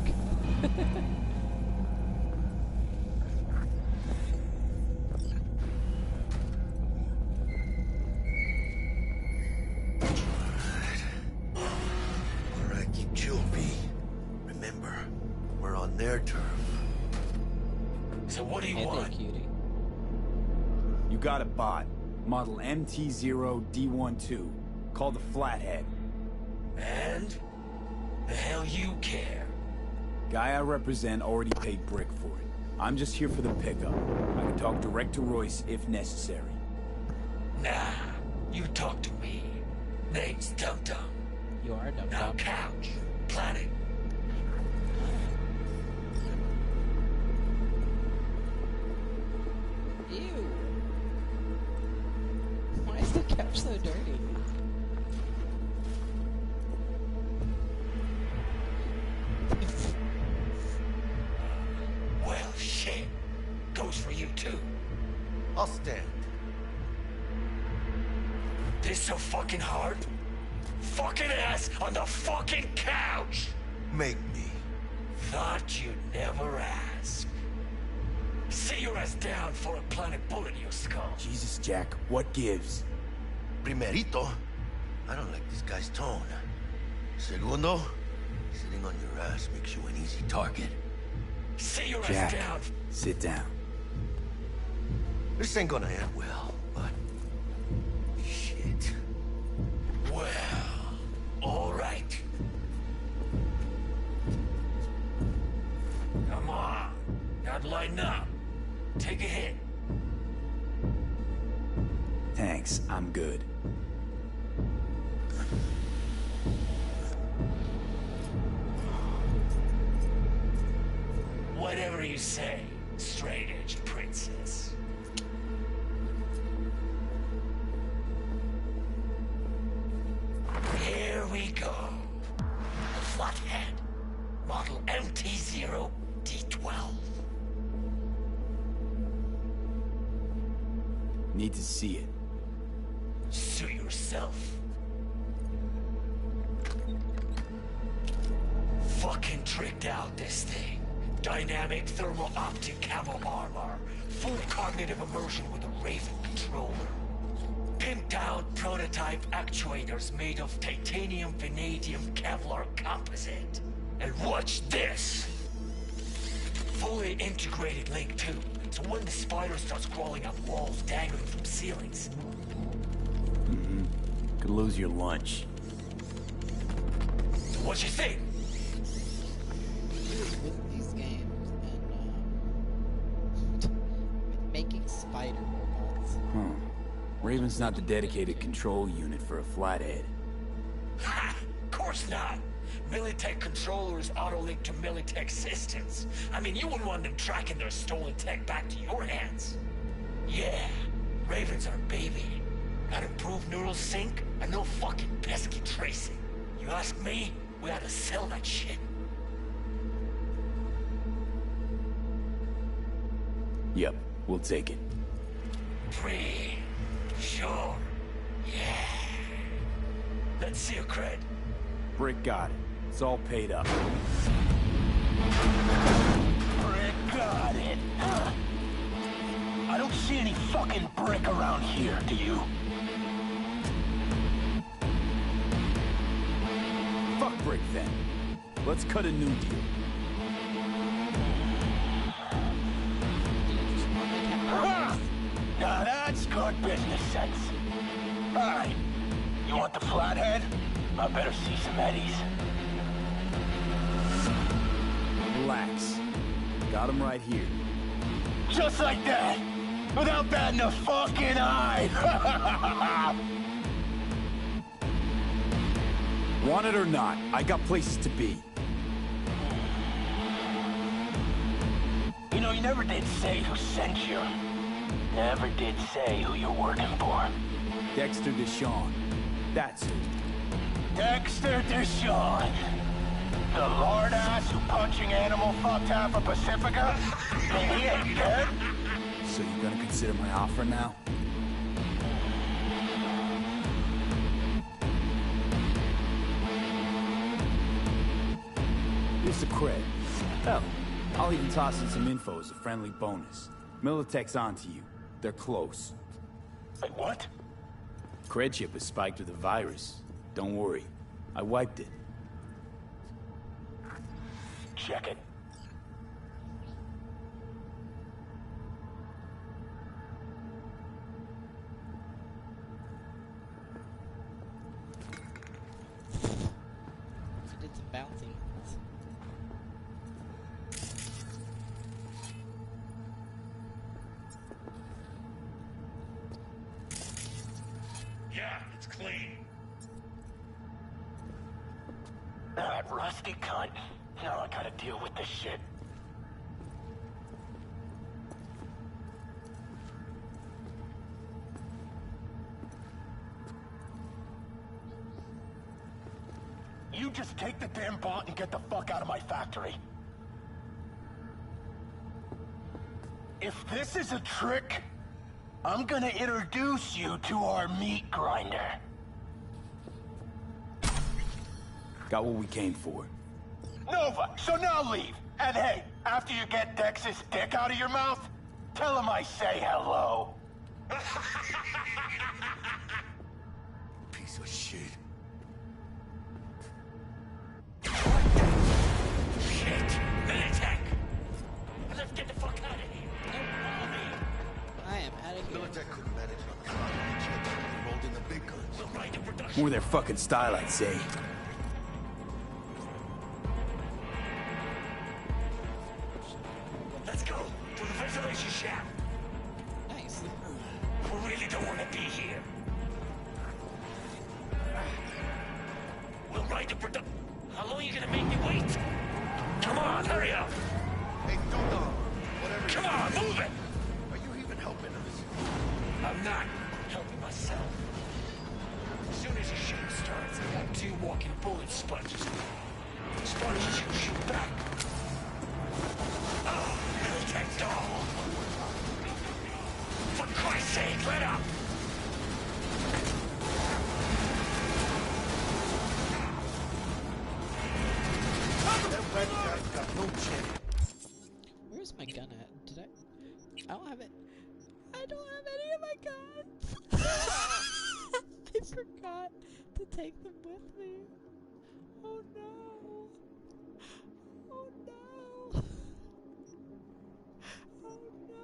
Speaker 15: Their turf.
Speaker 6: So what do you want?
Speaker 1: Cutie.
Speaker 3: You got a bot. Model MT0D12. Called the Flathead.
Speaker 6: And? The hell you care?
Speaker 3: Guy I represent already paid Brick for it. I'm just here for the pickup. I can talk direct to Royce if necessary.
Speaker 6: Nah, you talk to me. Name's Dum Dum.
Speaker 1: You are Dum Dum.
Speaker 6: Now couch. Planet.
Speaker 1: Ew. Why is the couch so dirty?
Speaker 6: Well, shit. Goes for you, too.
Speaker 15: I'll stand.
Speaker 6: This so fucking hard? Fucking ass on the fucking couch!
Speaker 15: Make me.
Speaker 6: Thought you'd never ask. See your ass down for a planet bullet in your skull.
Speaker 3: Jesus, Jack, what gives?
Speaker 15: Primerito, I don't like this guy's tone. Segundo, sitting on your ass makes you an easy target.
Speaker 6: See your
Speaker 3: Jack,
Speaker 6: ass down.
Speaker 3: Sit down.
Speaker 15: This ain't gonna end well, but... shit.
Speaker 6: Well, all right. Come on. Now lighten up. Take a hit.
Speaker 3: Thanks, I'm good.
Speaker 6: Whatever you say, straight-edge princess. Here we go. The Flathead. Model MT0D12.
Speaker 3: Need to see it.
Speaker 6: Suit yourself. Fucking tricked out this thing. Dynamic thermal optic camo armor. Full cognitive immersion with a Raven controller. Pimped out prototype actuators made of titanium vanadium Kevlar composite. And watch this! Fully integrated link too. So when the spider starts crawling up walls dangling from ceilings.
Speaker 3: Mm-hmm. Could lose your lunch.
Speaker 6: So what you think?
Speaker 1: With these games and making spider robots.
Speaker 3: Huh. Raven's not the dedicated control unit for a Flathead.
Speaker 6: Ha! Of course not. Militech controllers auto-link to Militech systems. I mean, you wouldn't want them tracking their stolen tech back to your hands. Yeah, Raven Raven's our baby. Got improved neural sync and no fucking pesky tracing. You ask me, we ought to sell that shit.
Speaker 3: Yep, we'll take it.
Speaker 6: Free. Sure. Yeah. Let's see your cred.
Speaker 3: Brick got it. It's all paid up.
Speaker 9: Brick got it. I don't see any fucking brick around here, do you?
Speaker 3: Fuck brick then. Let's cut a new deal.
Speaker 9: Now that's good business sense. Alright, you want the flathead? I better see some eddies.
Speaker 3: Relax. Got him right here.
Speaker 9: Just like that! Without batting a fucking eye!
Speaker 3: Want it or not, I got places to be.
Speaker 9: You know, you never did say who sent you. Never did say who you're working for.
Speaker 3: Dexter Deshawn. That's who.
Speaker 9: Dexter Deshawn. The lard ass who punching animal fucked half of Pacifica? And he ain't dead?
Speaker 3: So you gonna consider my offer now? Here's the cred. Hell, I'll even toss in some info as a friendly bonus. Militech's onto you. They're close.
Speaker 9: Wait, what?
Speaker 3: Cred chip is spiked with a virus. Don't worry. I wiped it.
Speaker 9: Check it.
Speaker 1: I did some bouncing.
Speaker 6: Yeah, it's clean.
Speaker 9: That rusty cunt. Now I gotta deal with this shit. You just take the damn bot and get the fuck out of my factory. If this is a trick, I'm gonna introduce you to our meat grinder.
Speaker 3: Got what we came for.
Speaker 9: Nova, so now leave. And hey, after you get Dex's dick out of your mouth, tell him I say hello.
Speaker 15: Piece of shit.
Speaker 6: Shit! Militech! Let's get the fuck out of here.
Speaker 1: I am out of here.
Speaker 15: Militech couldn't manage on the fly. They rolled in the big guns.
Speaker 6: We'll ride the production.
Speaker 3: More their fucking style, I'd say.
Speaker 6: Let's go to the ventilation shaft.
Speaker 1: Nice.
Speaker 6: We really don't want to be here. We'll ride the production. How long are you gonna make me wait? Come on, hurry up!
Speaker 15: Hey, don't whatever.
Speaker 6: Come on, move it!
Speaker 15: Are you even helping us?
Speaker 6: I'm not helping myself. As soon as the shooting starts, I got 2 walking bullet sponges. Sponges you shoot back. Oh, Militech doll! For Christ's sake, let up!
Speaker 15: That red guy's got no chance.
Speaker 1: Where's my gun at? Did I don't have it. I don't have any of my guns. I forgot to take them with me. Oh no. Oh no. Oh no.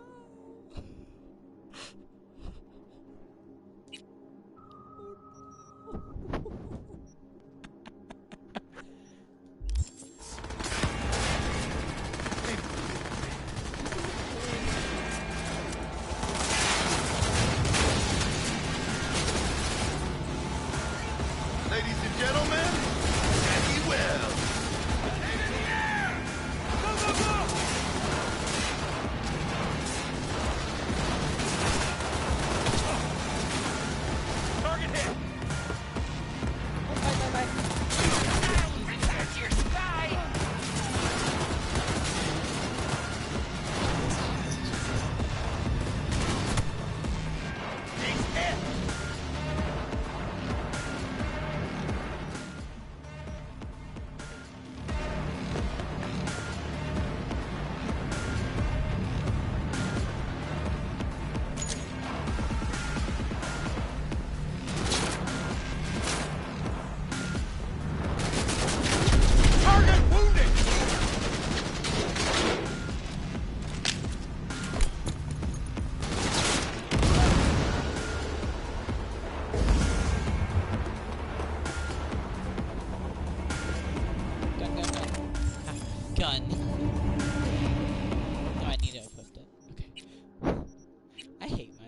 Speaker 15: Ladies and gentlemen, Jackie Wells.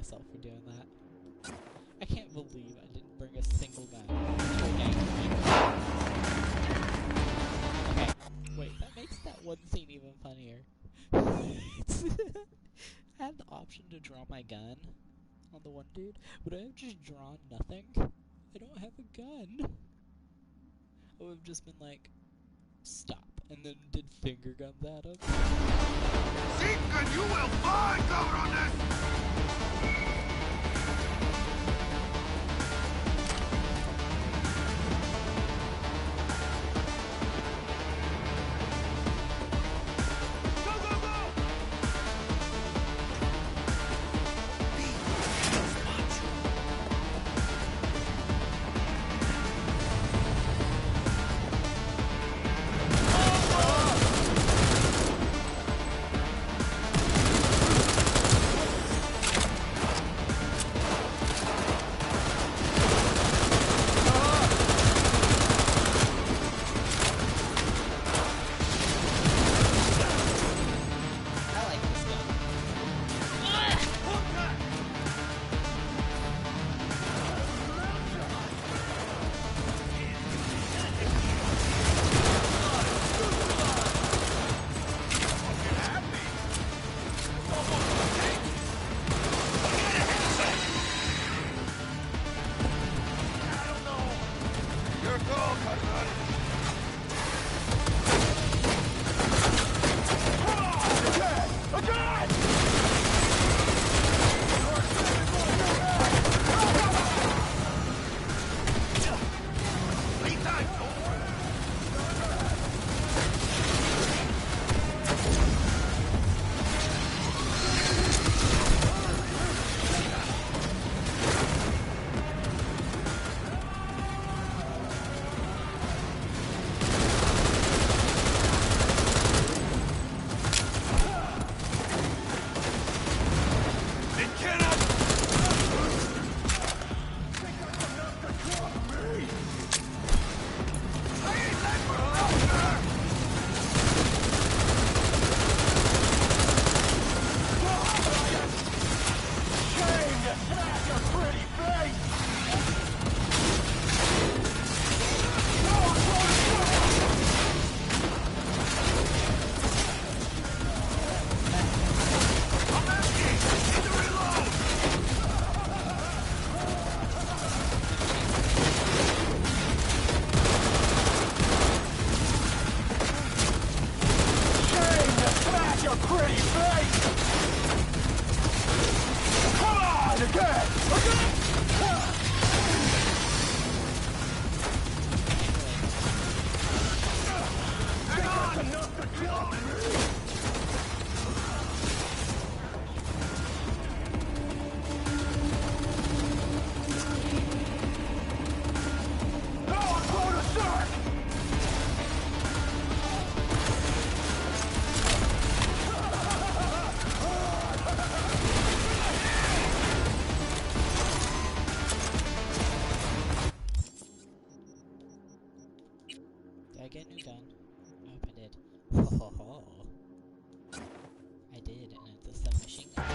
Speaker 1: myself for doing that. I can't believe I didn't bring a single gun. Okay, wait, that makes that one scene even funnier. I had the option to draw my gun on the one dude. Would I have just drawn nothing? I don't have a gun. I would have just been like, stop, and then did finger guns at him.
Speaker 9: Seeker, you will find cover on this!
Speaker 1: I get a new gun? I hope I did. Oh, I did, and it's a submachine gun.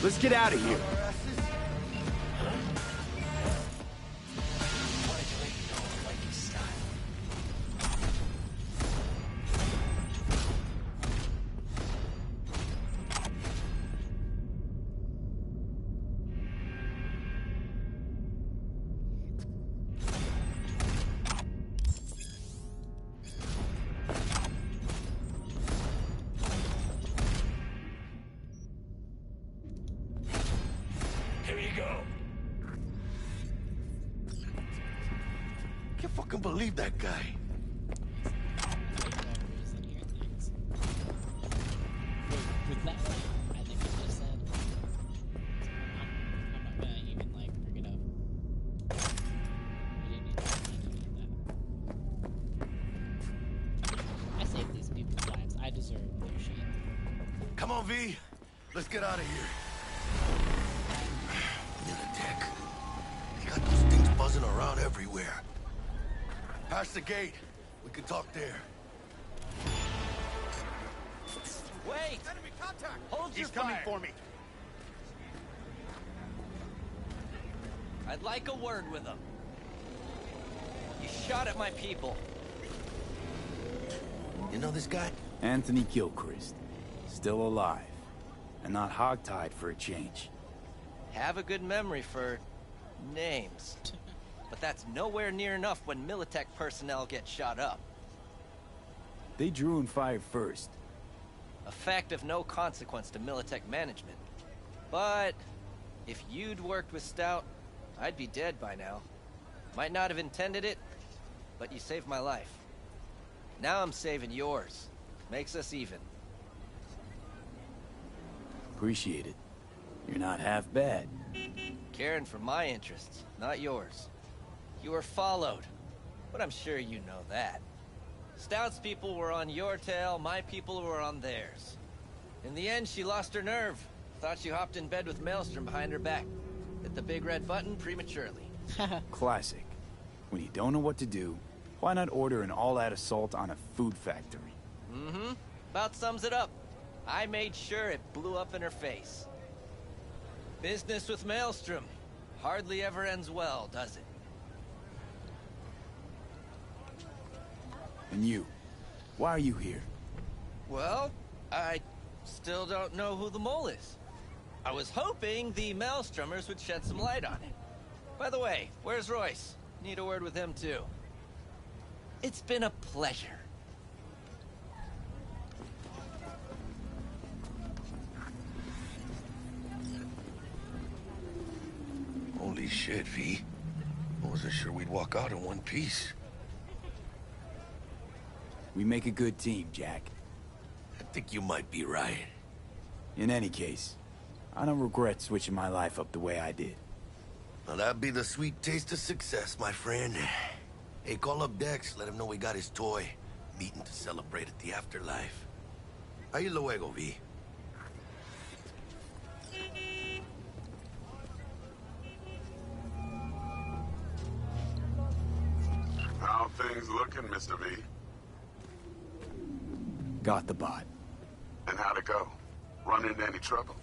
Speaker 3: Let's get out of here.
Speaker 15: Believe that guy.
Speaker 1: Wait, was that
Speaker 15: Come on, V. Let's get out of here. Militech. They got those things buzzing around everywhere. Past the gate. We can talk there.
Speaker 16: Wait!
Speaker 9: Enemy contact!
Speaker 16: Hold your
Speaker 9: fire. He's coming for me.
Speaker 16: I'd like a word with him. You shot at my people.
Speaker 15: You know this guy?
Speaker 3: Anthony Gilchrist. Still alive. And not hogtied for a change.
Speaker 16: Have a good memory for names. But that's nowhere near enough when Militech personnel get shot up.
Speaker 3: They drew and fired first.
Speaker 16: A fact of no consequence to Militech management. But if you'd worked with Stout, I'd be dead by now. Might not have intended it, but you saved my life. Now I'm saving yours. Makes us even.
Speaker 3: Appreciate it. You're not half bad.
Speaker 16: Caring for my interests, not yours. You were followed, but I'm sure you know that. Stout's people were on your tail, my people were on theirs. In the end, she lost her nerve. Thought she hopped in bed with Maelstrom behind her back. Hit the big red button prematurely.
Speaker 3: Classic. When you don't know what to do, why not order an all-out assault on a food factory?
Speaker 16: Mm-hmm. About sums it up. I made sure it blew up in her face. Business with Maelstrom hardly ever ends well, does it?
Speaker 3: And you? Why are you here?
Speaker 16: Well, I still don't know who the mole is. I was hoping the Maelstromers would shed some light on it. By the way, where's Royce? Need a word with him, too. It's been a pleasure.
Speaker 15: Holy shit, V. I wasn't sure we'd walk out in one piece.
Speaker 3: We make a good team, Jack.
Speaker 15: I think you might be right.
Speaker 3: In any case, I don't regret switching my life up the way I did.
Speaker 15: Well, that'd be the sweet taste of success, my friend. Hey, call up Dex, let him know we got his toy. Meeting to celebrate at the afterlife. Ahí luego, V.
Speaker 13: How things looking, Mr. V?
Speaker 3: Got the bot.
Speaker 13: And how'd it go? Run into any trouble?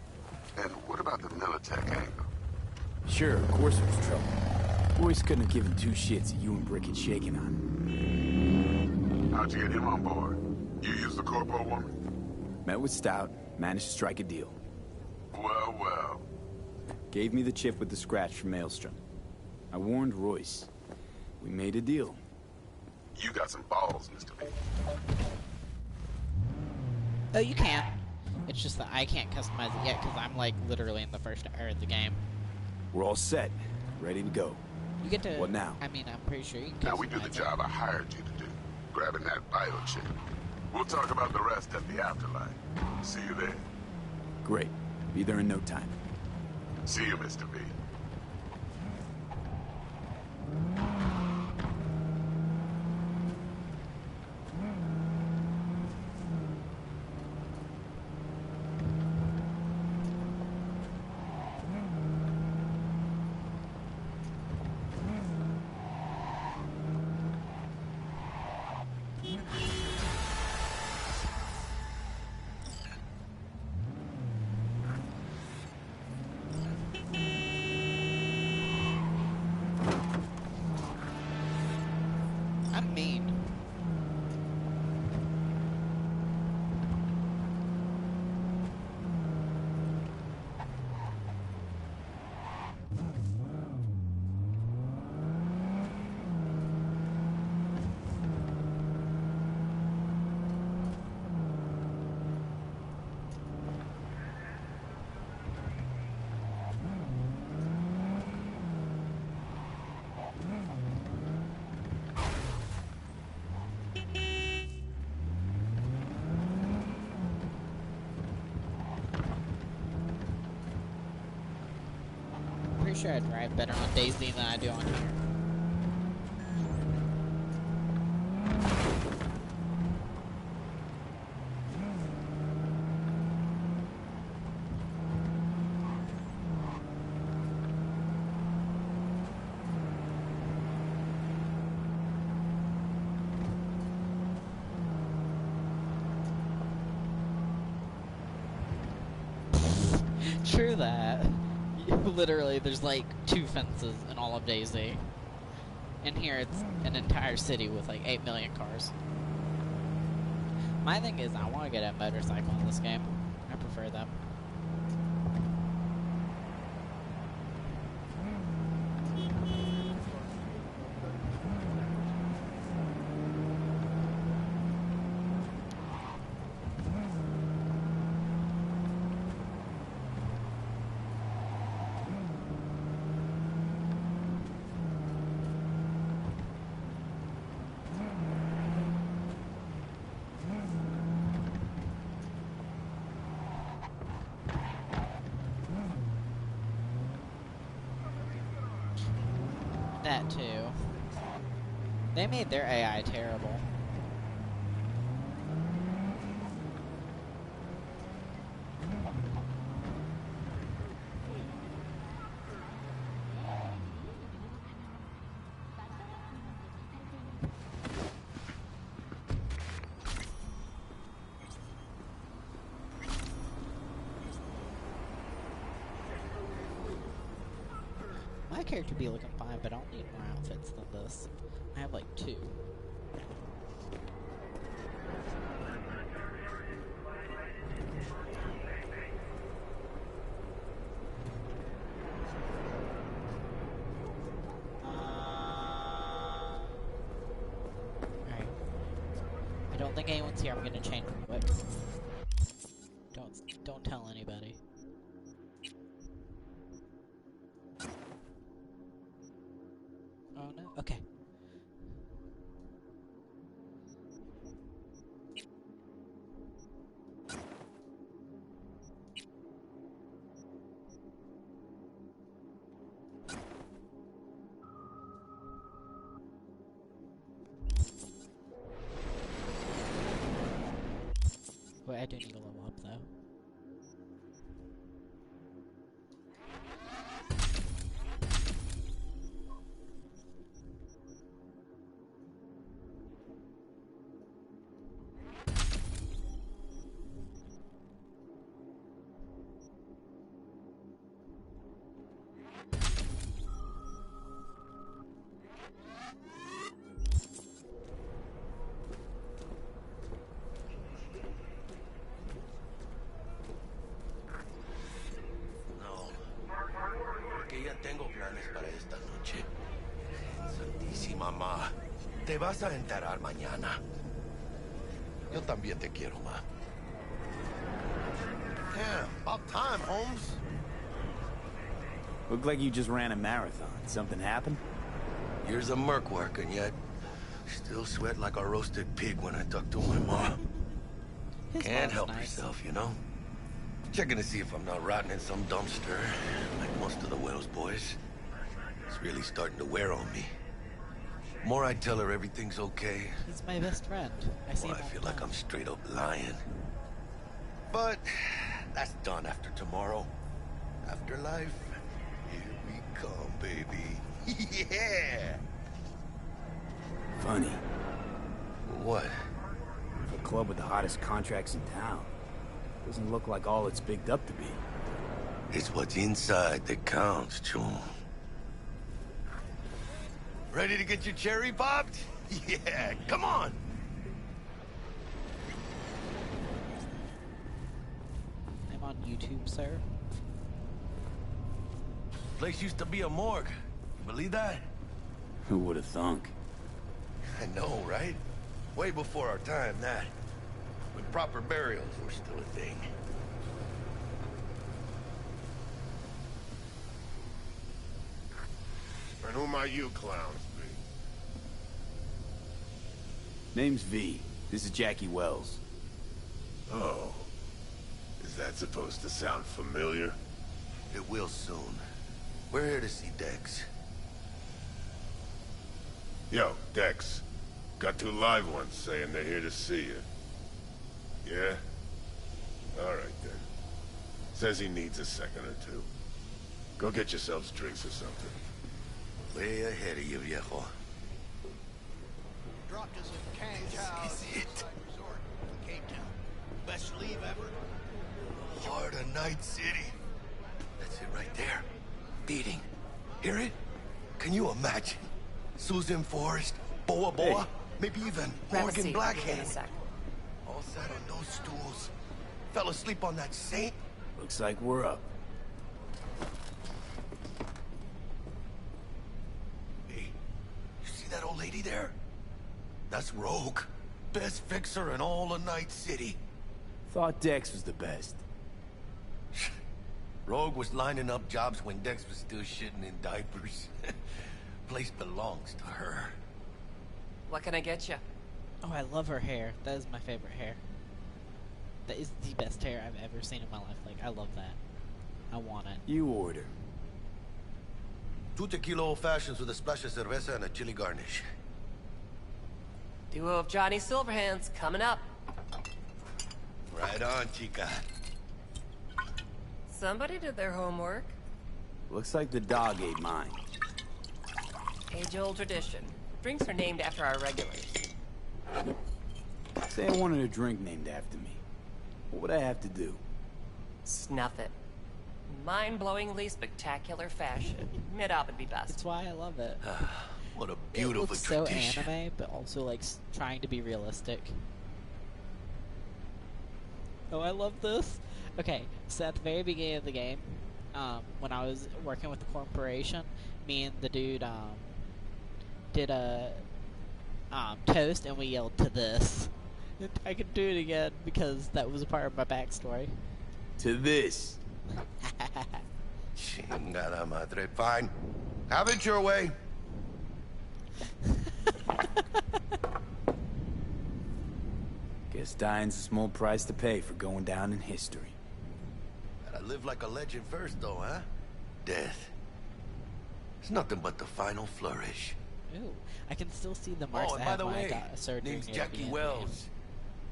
Speaker 13: And what about the Militech angle?
Speaker 3: Sure, of course there was trouble. Royce couldn't have given two shits that you and Brick had shaken on.
Speaker 13: How'd you get him on board? You used the corpo woman?
Speaker 3: Met with Stout, managed to strike a deal.
Speaker 13: Well, well.
Speaker 3: Gave me the chip with the scratch from Maelstrom. I warned Royce. We made a deal.
Speaker 13: You got some balls, Mr. V.
Speaker 1: Oh, you can. It's just that I can't customize it yet because I'm like literally in the first hour of the game.
Speaker 3: We're all set, ready to go.
Speaker 1: You get to.
Speaker 3: What now?
Speaker 1: I mean, I'm pretty sure you can.
Speaker 13: Now we do the job I hired you to do, grabbing that biochip. We'll talk about the rest at the afterlife. See you there.
Speaker 3: Great. Be there in no time.
Speaker 13: See you, Mr. V.
Speaker 1: I'm mean. Pretty sure I drive better on Daisy than I do on here. True that. Literally, there's like 2 fences in all of DayZ. And here it's an entire city with like 8 million cars. My thing is, I want to get a motorcycle in this game. I prefer them. That too. They made their AI terrible. My character be looking fine, but I don't need more outfits than this. I have like 2. Alright. I don't think anyone's here. I'm gonna change real quick. Don't tell anybody. Oh no? Okay. Wait, I do need to level up though.
Speaker 15: Mamá, te vas a enterar mañana. Yo también te quiero, ma. Damn, about time, Holmes.
Speaker 3: Looked like you just ran a marathon. Something happened?
Speaker 15: Years of merc work, and yet still sweat like a roasted pig when I talk to my mom. Can't help herself, you know? Checking to see if I'm not rotting in some dumpster, like most of the Wells boys. It's really starting to wear on me. More I tell her everything's okay.
Speaker 1: He's my best friend. I
Speaker 15: feel like I'm straight up lying. But that's done after tomorrow. Afterlife, here we come, baby. Yeah!
Speaker 3: Funny.
Speaker 15: What?
Speaker 3: For a club with the hottest contracts in town. Doesn't look like all it's bigged up to be.
Speaker 15: It's what's inside that counts, Chum. Ready to get your cherry popped? Yeah, come on!
Speaker 1: I'm on YouTube, sir.
Speaker 15: Place used to be a morgue. You believe that?
Speaker 3: Who would have thunk?
Speaker 15: I know, right? Way before our time, that. When proper burials were still a thing.
Speaker 13: And who might you clowns be?
Speaker 3: Name's V. This is Jackie Wells.
Speaker 13: Oh. Is that supposed to sound familiar?
Speaker 15: It will soon. We're here to see Dex.
Speaker 13: Yo, Dex. Got 2 live ones saying they're here to see you. Yeah? Alright then. Says he needs a second or 2. Go get yourselves drinks or something.
Speaker 15: Way ahead of you, viejo.
Speaker 9: Dropped us in Kangtao.
Speaker 15: This is it.
Speaker 9: Resort in Cape Town. Best leave ever.
Speaker 15: Heart of Night City. it right there. Beating. Hear it? Can you imagine? Susan Forrest, Boa Boa, maybe even Morgan Blackhand. All sat on those stools. Fell asleep on that saint.
Speaker 3: Looks like we're up.
Speaker 15: Hey, you see that old lady there? That's Rogue. Best fixer in all of Night City.
Speaker 3: Thought Dex was the best.
Speaker 15: Rogue was lining up jobs when Dex was still shitting in diapers. Place belongs to her.
Speaker 8: What can I get you?
Speaker 1: Oh, I love her hair. That is my favorite hair. That is the best hair I've ever seen in my life. Like, I love that. I want it.
Speaker 3: You order.
Speaker 15: 2 tequila old fashions with a splash of cerveza and a chili garnish.
Speaker 8: Duo of Johnny Silverhands coming up.
Speaker 15: Right on, chica.
Speaker 8: Somebody did their homework.
Speaker 3: Looks like the dog ate mine.
Speaker 8: Age-old tradition. Drinks are named after our regulars.
Speaker 3: Say I wanted a drink named after me. What would I have to do?
Speaker 8: Snuff it. Mind-blowingly spectacular fashion. Mid-op would be best.
Speaker 1: That's why I love it.
Speaker 15: What a beautiful
Speaker 1: it looks
Speaker 15: tradition.
Speaker 1: so anime, but also like trying to be realistic. Oh, I love this. Okay, so at the very beginning of the game, when I was working with the corporation, me and the dude did a toast, and we yelled to this. I could do it again because that was a part of my backstory.
Speaker 3: To this.
Speaker 15: Chingada madre. Fine. Have it your way.
Speaker 3: Guess dying's a small price to pay for going down in history.
Speaker 15: Gotta live like a legend first, though, huh? Death. It's nothing but the final flourish.
Speaker 1: Ooh, I can still see the marks.
Speaker 15: Oh, and by the way, name's Jackie Wells.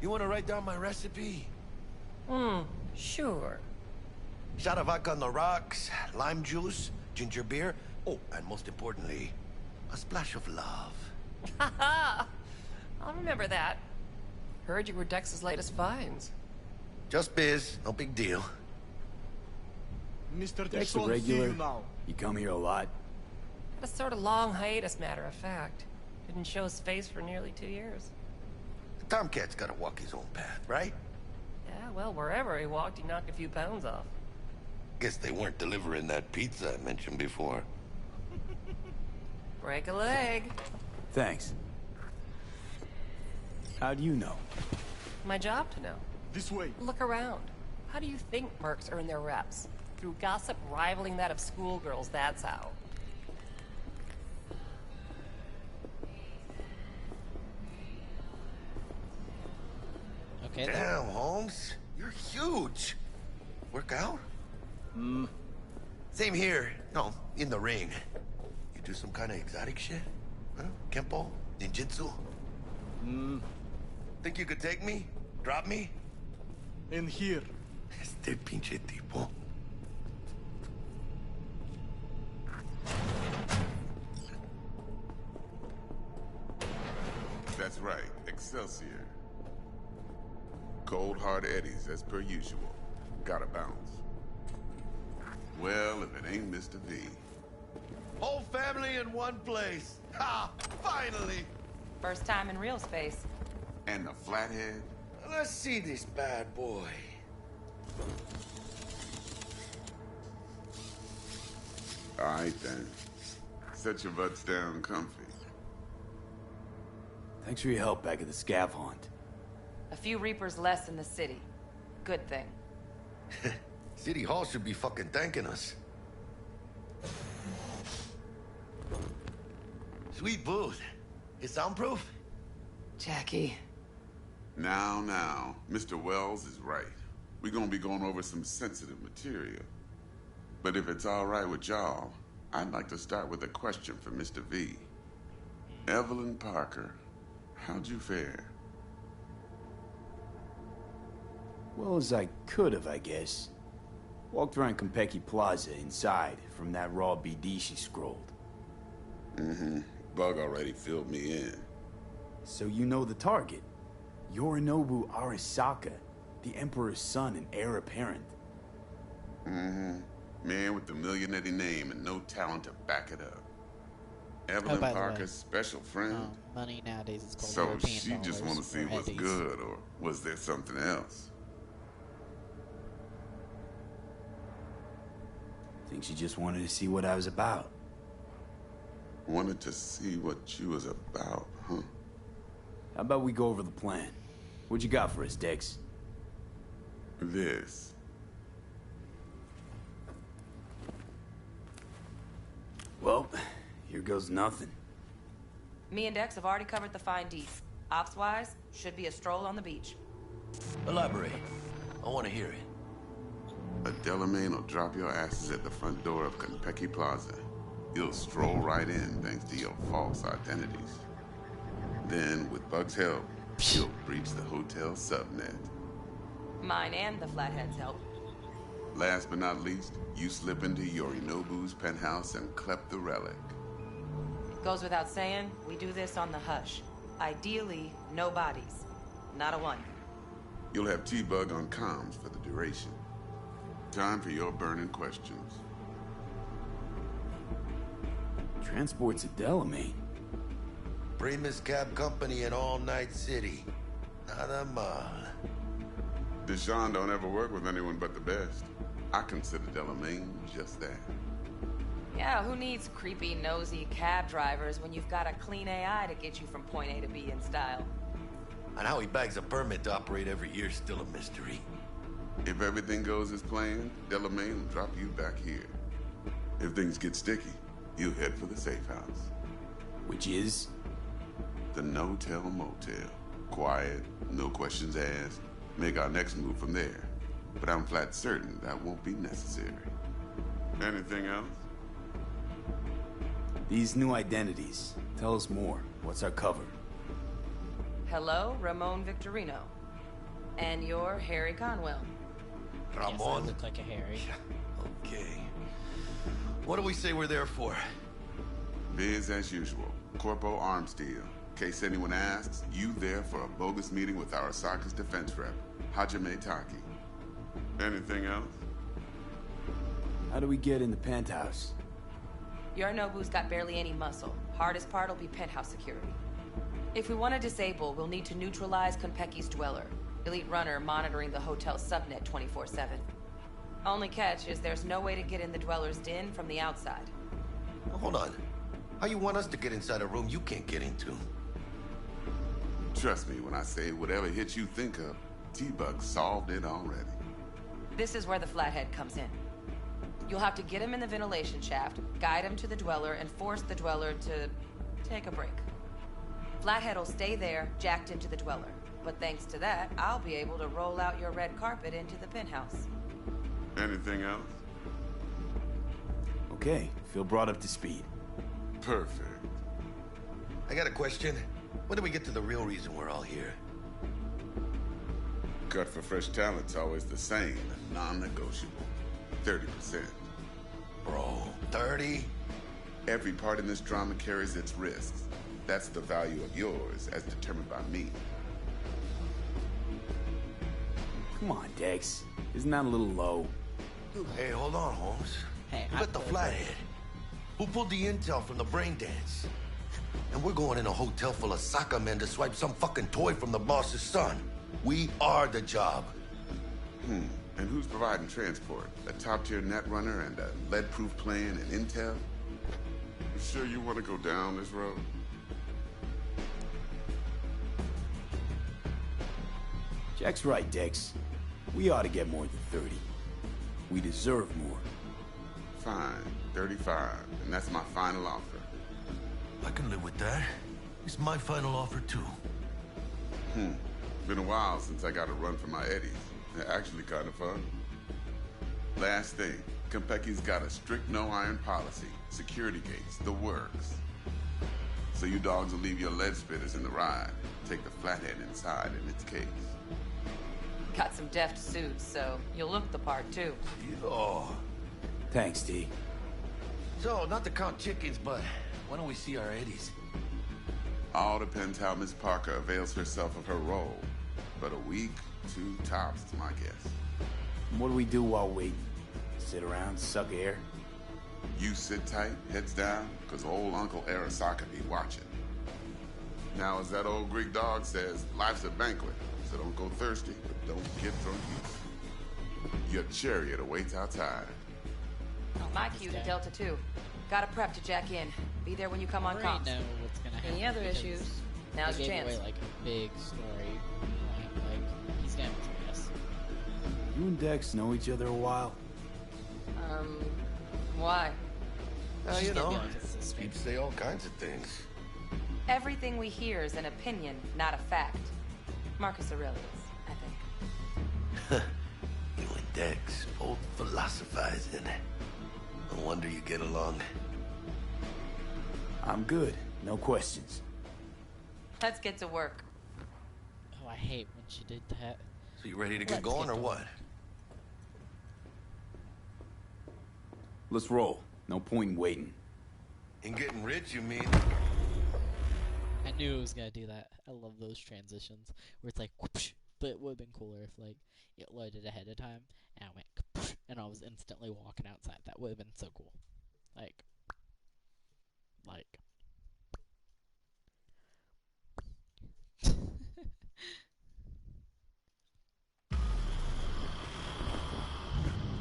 Speaker 15: You want to write down my recipe?
Speaker 8: Sure.
Speaker 15: Shot of vodka on the rocks, lime juice, ginger beer. Oh, and most importantly, a splash of love.
Speaker 8: Haha! I'll remember that. Heard you were Dex's latest finds.
Speaker 15: Just biz, no big deal.
Speaker 3: Mr. Dex a regular? You come here a lot?
Speaker 8: Had a sort of long hiatus, matter of fact. Didn't show his face for nearly 2 years.
Speaker 15: The Tomcat's gotta walk his own path, right?
Speaker 8: Yeah, well, wherever he walked, he knocked a few pounds off.
Speaker 15: Guess they weren't delivering that pizza I mentioned before.
Speaker 8: Break a leg.
Speaker 3: Thanks. How do you know?
Speaker 8: My job to know.
Speaker 9: This way.
Speaker 8: Look around. How do you think mercs earn their reps? Through gossip rivaling that of schoolgirls, that's how.
Speaker 1: Okay.
Speaker 15: Damn, Holmes. You're huge. Work out? Same here. No, in the ring. You do some kind of exotic shit? Huh? Kempo? Ninjutsu? Think you could take me? Drop me?
Speaker 9: In here.
Speaker 15: Este pinche tipo.
Speaker 17: That's right, Excelsior. Cold hard eddies as per usual. Gotta bounce. Well, if it ain't Mr. V.
Speaker 15: Whole family in one place. Ha! Finally!
Speaker 8: First time in real space.
Speaker 17: And the flathead?
Speaker 15: Let's see this bad boy.
Speaker 17: All right, then. Set your butts down comfy.
Speaker 3: Thanks for your help back at the scav haunt.
Speaker 8: A few Reapers less in the city. Good thing.
Speaker 15: City Hall should be fucking thanking us. Sweet booth. It's soundproof?
Speaker 8: Jackie.
Speaker 17: Now, Mr. Wells is right. We're gonna be going over some sensitive material. But if it's all right with y'all, I'd like to start with a question for Mr. V. Evelyn Parker, how'd you fare?
Speaker 3: Well as I could have, I guess. Walked around Konpeki Plaza inside from that raw BD she scrolled.
Speaker 17: Bug already filled me in.
Speaker 3: So you know the target. Yorinobu Arasaka, the Emperor's son and heir apparent.
Speaker 17: Man with the millionaire name and no talent to back it up. Evelyn Parker's special friend?
Speaker 1: Money nowadays is called
Speaker 17: So
Speaker 1: European
Speaker 17: she just want to see what's good, or was there something else?
Speaker 3: I think she just wanted to see what I was about.
Speaker 17: Wanted to see what you was about, huh?
Speaker 3: How about we go over the plan? What you got for us, Dex?
Speaker 17: This.
Speaker 3: Well, here goes nothing.
Speaker 8: Me and Dex have already covered the fine deets. Ops-wise, should be a stroll on the beach.
Speaker 15: Elaborate. I want to hear it.
Speaker 17: A Delamain will drop your asses at the front door of Konpeki Plaza. You'll stroll right in thanks to your false identities. Then, with Bug's help, you'll breach the hotel subnet.
Speaker 8: Mine and the Flathead's help.
Speaker 17: Last but not least, you slip into Yorinobu's penthouse and clep the relic.
Speaker 8: Goes without saying, we do this on the hush. Ideally, no bodies. Not a one.
Speaker 17: You'll have T-Bug on comms for the duration. Time for your burning questions.
Speaker 3: Transport's a Delamain.
Speaker 15: Primus Cab Company in All Night City. Nada mal.
Speaker 17: Deshawn don't ever work with anyone but the best. I consider Delamain just that.
Speaker 8: Yeah, who needs creepy, nosy cab drivers when you've got a clean AI to get you from point A to B in style?
Speaker 15: And how he bags a permit to operate every year is still a mystery.
Speaker 17: If everything goes as planned, Delamain will drop you back here. If things get sticky, you head for the safe house.
Speaker 3: Which is?
Speaker 17: The No-Tell Motel. Quiet, no questions asked. Make our next move from there. But I'm flat certain that won't be necessary. Anything else?
Speaker 3: These new identities. Tell us more. What's our cover?
Speaker 8: Hello, Ramon Victorino. And you're Harry Conwell.
Speaker 15: Ramon?
Speaker 1: Yes, I look like a Harry.
Speaker 15: Okay. What do we say we're there for?
Speaker 17: Biz as usual. Corpo arms deal. In case anyone asks, you there for a bogus meeting with Arasaka's defense rep, Hajime Taki. Anything else?
Speaker 3: How do we get in the penthouse?
Speaker 8: Yorinobu's got barely any muscle. Hardest part will be penthouse security. If we want to disable, we'll need to neutralize Konpeki's dweller. Elite runner monitoring the hotel subnet 24/7. Only catch is there's no way to get in the dweller's den from the outside.
Speaker 15: Hold on. How you want us to get inside a room you can't get into?
Speaker 17: Trust me when I say whatever hit you think of, T-Bug solved it already.
Speaker 8: This is where the Flathead comes in. You'll have to get him in the ventilation shaft, guide him to the dweller, and force the dweller to take a break. Flathead will stay there, jacked into the dweller. But thanks to that, I'll be able to roll out your red carpet into the penthouse.
Speaker 17: Anything else?
Speaker 3: Okay, feel brought up to speed.
Speaker 17: Perfect.
Speaker 15: I got a question. When do we get to the real reason we're all here?
Speaker 17: Cut for fresh talent's always the same and non-negotiable. 30%.
Speaker 15: Bro, 30?
Speaker 17: Every part in this drama carries its risks. That's the value of yours, as determined by me.
Speaker 3: Come on, Dex. Isn't that a little low?
Speaker 15: Hey, hold on, Holmes.
Speaker 1: Hey,
Speaker 15: you got the Flathead. Who pulled the intel from the brain dance? And we're going in a hotel full of soccer men to swipe some fucking toy from the boss's son. We are the job.
Speaker 17: And who's providing transport? A top-tier net runner and a lead-proof plane and intel? You sure you want to go down this road?
Speaker 3: Jack's right, Dex. We ought to get more than 30. We deserve more.
Speaker 17: Fine, 35, and that's my final offer.
Speaker 15: I can live with that. It's my final offer, too.
Speaker 17: Been a while since I got a run for my eddies. They're actually kind of fun. Last thing, Konpeki's got a strict no-iron policy. Security gates, the works. So you dogs will leave your lead spitters in the ride. Take the Flathead inside in its case.
Speaker 8: Got some deft suits, so you'll look the part, too.
Speaker 15: Oh.
Speaker 3: Thanks, D.
Speaker 15: So, not to count chickens, but when do we see our eddies?
Speaker 17: All depends how Miss Parker avails herself of her role. But a week, 2 tops is my guess.
Speaker 3: What do we do while waiting? Sit around, suck air.
Speaker 17: You sit tight, heads down, because old Uncle Arasaka be watching. Now, as that old Greek dog says, life's a banquet, so don't go thirsty, but don't get drunk either. Your chariot awaits outside.
Speaker 8: My cue to Delta 2. Gotta prep to jack in. Be there when you come on comms.
Speaker 1: Know what's gonna happen.
Speaker 8: Any other issues? Now's your chance.
Speaker 1: Away, like, a big story. Like, he's gonna betray us.
Speaker 3: You and Dex know each other a while?
Speaker 8: Why?
Speaker 15: You know, people say all kinds of things.
Speaker 8: Everything we hear is an opinion, not a fact. Marcus Aurelius, I think.
Speaker 15: You and Dex, both philosophizing. No wonder you get along.
Speaker 3: I'm good. No questions.
Speaker 8: Let's get to work.
Speaker 1: Oh, I hate when she did that.
Speaker 15: So you ready to get going or what?
Speaker 3: Let's roll. No point in waiting.
Speaker 15: In getting rich, you mean?
Speaker 1: I knew it was gonna do that. I love those transitions where it's like whoosh, but it would have been cooler if like it loaded ahead of time and I went whoosh, and I was instantly walking outside. That would have been so cool. Like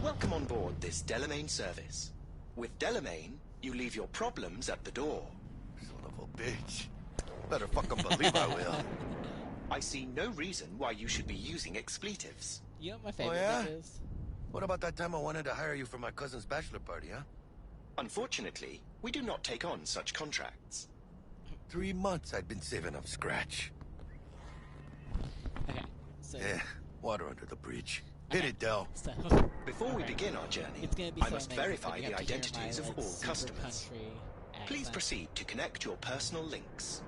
Speaker 18: Welcome on board this Delamain service. With Delamain, you leave your problems at the door.
Speaker 15: Son of a bitch. Better fucking believe I will.
Speaker 18: I see no reason why you should be using expletives.
Speaker 1: You know what my favorite thing is?
Speaker 15: What about that time I wanted to hire you for my cousin's bachelor party, huh?
Speaker 18: Unfortunately, we do not take on such contracts.
Speaker 15: 3 months I'd been saving up scratch.
Speaker 1: Okay, so...
Speaker 15: Yeah, water under the bridge. Hit it, Del.
Speaker 1: So,
Speaker 18: before we begin our journey, I must verify the identities of all customers. Please proceed to connect your personal links.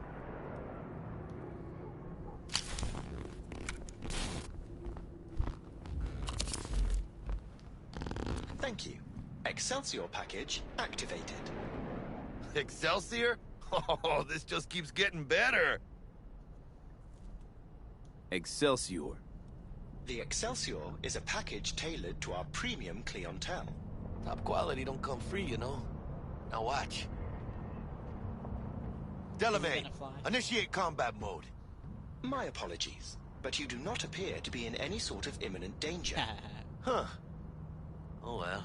Speaker 18: Thank you. Excelsior package activated.
Speaker 15: Excelsior? Oh, this just keeps getting better.
Speaker 3: Excelsior.
Speaker 18: The Excelsior is a package tailored to our premium clientele.
Speaker 15: Top quality don't come free, you know. Now watch. Delamain, initiate combat mode.
Speaker 18: My apologies, but you do not appear to be in any sort of imminent danger.
Speaker 15: Huh. Oh well.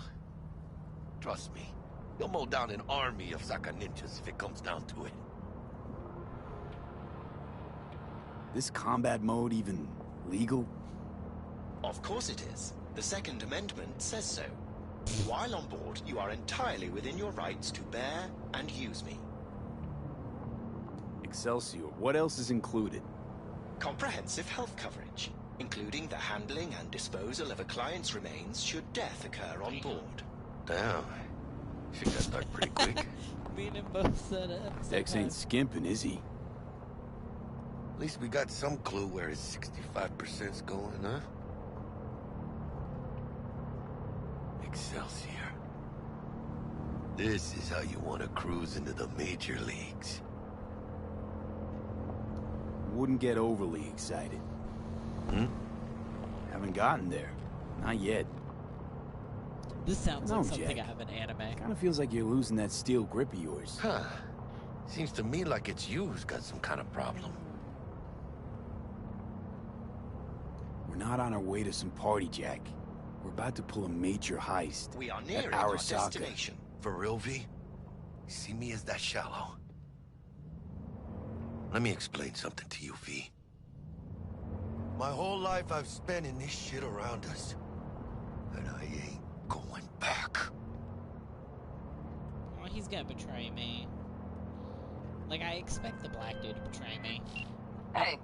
Speaker 15: Trust me, you'll mow down an army of Saka ninjas if it comes down to it.
Speaker 3: This combat mode even legal?
Speaker 18: Of course it is. The Second Amendment says so. While on board, you are entirely within your rights to bear and use me.
Speaker 3: Excelsior, what else is included?
Speaker 18: Comprehensive health coverage, including the handling and disposal of a client's remains should death occur on board.
Speaker 15: Damn. She got started pretty quick.
Speaker 1: Me and him both said it.
Speaker 3: Dex ain't skimping, is he?
Speaker 15: At least we got some clue where his 65%'s going, huh? Excelsior. This is how you want to cruise into the major leagues.
Speaker 3: Wouldn't get overly excited. Haven't gotten there. Not yet.
Speaker 1: This sounds
Speaker 3: No,
Speaker 1: like something
Speaker 3: Jack.
Speaker 1: out of an anime.
Speaker 3: Kinda feels like you're losing that steel grip of yours.
Speaker 15: Huh. Seems to me like it's you who's got some kind of problem.
Speaker 3: We're not on our way to some party, Jack. We're about to pull a major heist.
Speaker 18: We are
Speaker 3: at
Speaker 18: nearing our
Speaker 3: Arasaka.
Speaker 18: destination.
Speaker 15: For real, V? See me as that shallow? Let me explain something to you, V. My whole life I've spent in this shit around us. And I ain't going back.
Speaker 1: Oh, he's gonna betray me. Like, I expect the black dude to betray me.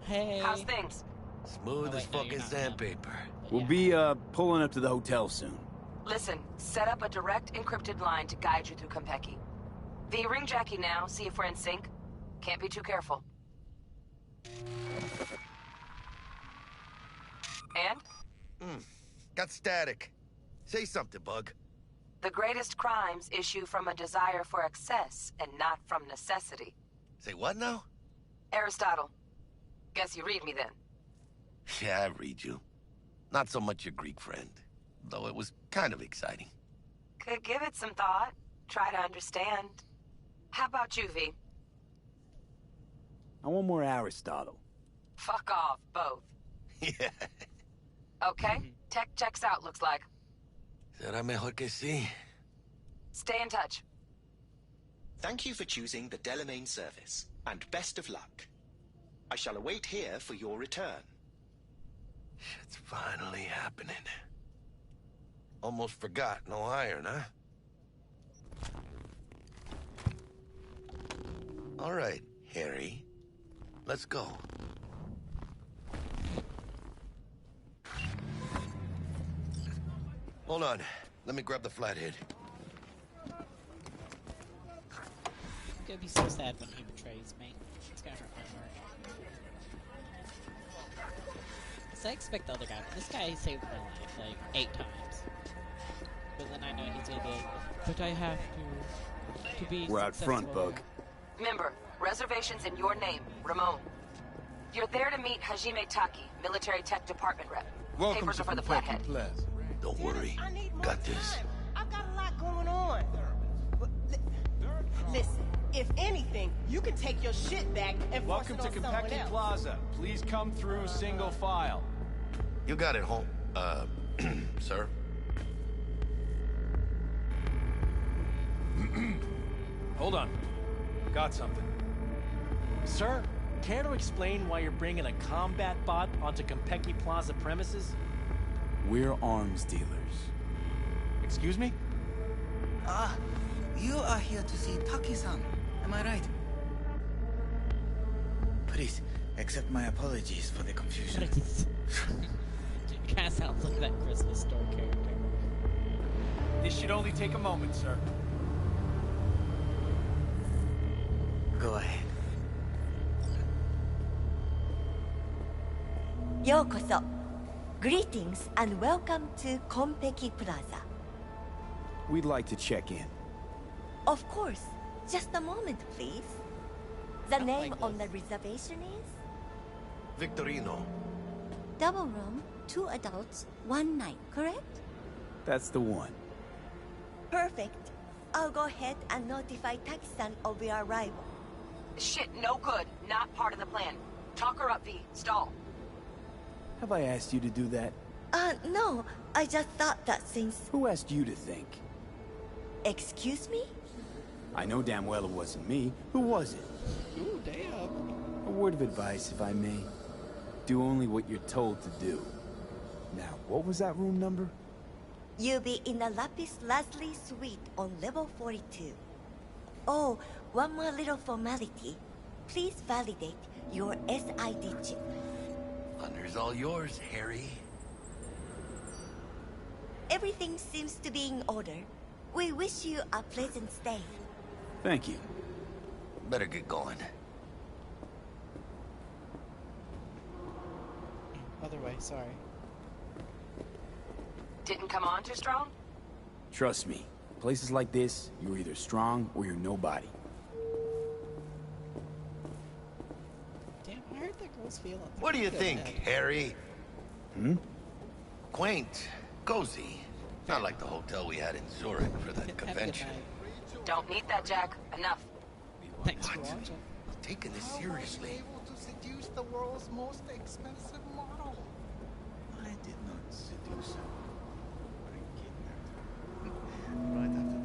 Speaker 8: Hey, how's things?
Speaker 15: Smooth as fucking sandpaper.
Speaker 3: We'll be, pulling up to the hotel soon.
Speaker 8: Listen, set up a direct encrypted line to guide you through Konpeki. V, ring Jackie now, see if we're in sync. Can't be too careful. And?
Speaker 15: Got static. Say something, Bug.
Speaker 8: The greatest crimes issue from a desire for excess and not from necessity.
Speaker 15: Say what now?
Speaker 8: Aristotle. Guess you read me then.
Speaker 15: Yeah, I read you. Not so much your Greek friend, though it was kind of exciting.
Speaker 8: Could give it some thought. Try to understand. How about you, V?
Speaker 3: I want more Aristotle.
Speaker 8: Fuck off, both.
Speaker 15: Yeah.
Speaker 8: Okay, tech checks out, looks like.
Speaker 15: Será mejor que sí.
Speaker 8: Stay in touch.
Speaker 18: Thank you for choosing the Delamain service, and best of luck. I shall await here for your return.
Speaker 15: Shit's finally happening. Almost forgot, no iron, huh? All right, Harry. Let's go. Hold on. Let me grab the flathead.
Speaker 1: I'm gonna be so sad when he betrays me. It's gonna hurt my heart. So I expect the other guy, but this guy saved my life like 8 times. But then I know he's gonna be like, but I have to be
Speaker 3: We're out front, Bug.
Speaker 8: Member, reservations in your name, Ramon. You're there to meet Hajime Taki, military tech department rep.
Speaker 19: Welcome
Speaker 8: Papers
Speaker 19: to
Speaker 8: are for the
Speaker 19: Kentucky
Speaker 8: flathead.
Speaker 19: Plaza.
Speaker 15: Don't worry. Got this.
Speaker 20: I've got a lot going on. But listen, if anything, you can take your shit back and force
Speaker 19: Welcome
Speaker 20: it
Speaker 19: to
Speaker 20: on someone
Speaker 19: Kentucky
Speaker 20: else.
Speaker 19: Plaza. Please come through single file.
Speaker 15: You got it, home. Sir?
Speaker 19: Hold on. Got something. Sir, care to explain why you're bringing a combat bot onto Konpeki Plaza premises?
Speaker 3: We're arms dealers.
Speaker 19: Excuse me?
Speaker 21: Ah, you are here to see Taki-san. Am I right? Please, accept my apologies for the confusion.
Speaker 1: It kind of sounds like that Christmas store character.
Speaker 19: This should only take a moment, sir.
Speaker 21: Go ahead.
Speaker 22: Yokoso. Greetings and welcome to Konpeki Plaza.
Speaker 3: We'd like to check in.
Speaker 22: Of course. Just a moment, please. The name on the reservation is?
Speaker 15: Victorino.
Speaker 22: Double room, 2 adults, 1 night, correct?
Speaker 3: That's the one.
Speaker 22: Perfect. I'll go ahead and notify Taki-san of your arrival.
Speaker 8: Shit, no good. Not part of the plan. Talk her up, V. Stall.
Speaker 3: Have I asked you to do that?
Speaker 22: No. I just thought that since...
Speaker 3: Who asked you to think?
Speaker 22: Excuse me?
Speaker 3: I know damn well it wasn't me. Who was it?
Speaker 1: Ooh, damn.
Speaker 3: A word of advice, if I may. Do only what you're told to do. Now, what was that room number?
Speaker 22: You'll be in the Lapis Lazuli suite on level 42. Oh, one more little formality. Please validate your SID chip.
Speaker 15: Honor's all yours, Harry.
Speaker 22: Everything seems to be in order. We wish you a pleasant stay.
Speaker 3: Thank you.
Speaker 15: Better get going.
Speaker 1: Other way, sorry.
Speaker 8: Didn't come on too strong?
Speaker 3: Trust me. Places like this, you're either strong or you're nobody.
Speaker 1: Damn, I heard that girl's feeling.
Speaker 15: What do you think, Harry?
Speaker 3: Hmm?
Speaker 15: Quaint, cozy. Not like the hotel we had in Zurich for that convention.
Speaker 8: Don't need that, Jack. Enough.
Speaker 1: Thanks for watching.
Speaker 15: Taking this seriously.
Speaker 21: Able to seduce the world's most expensive model. I did not seduce her. I kidnapped her. Right after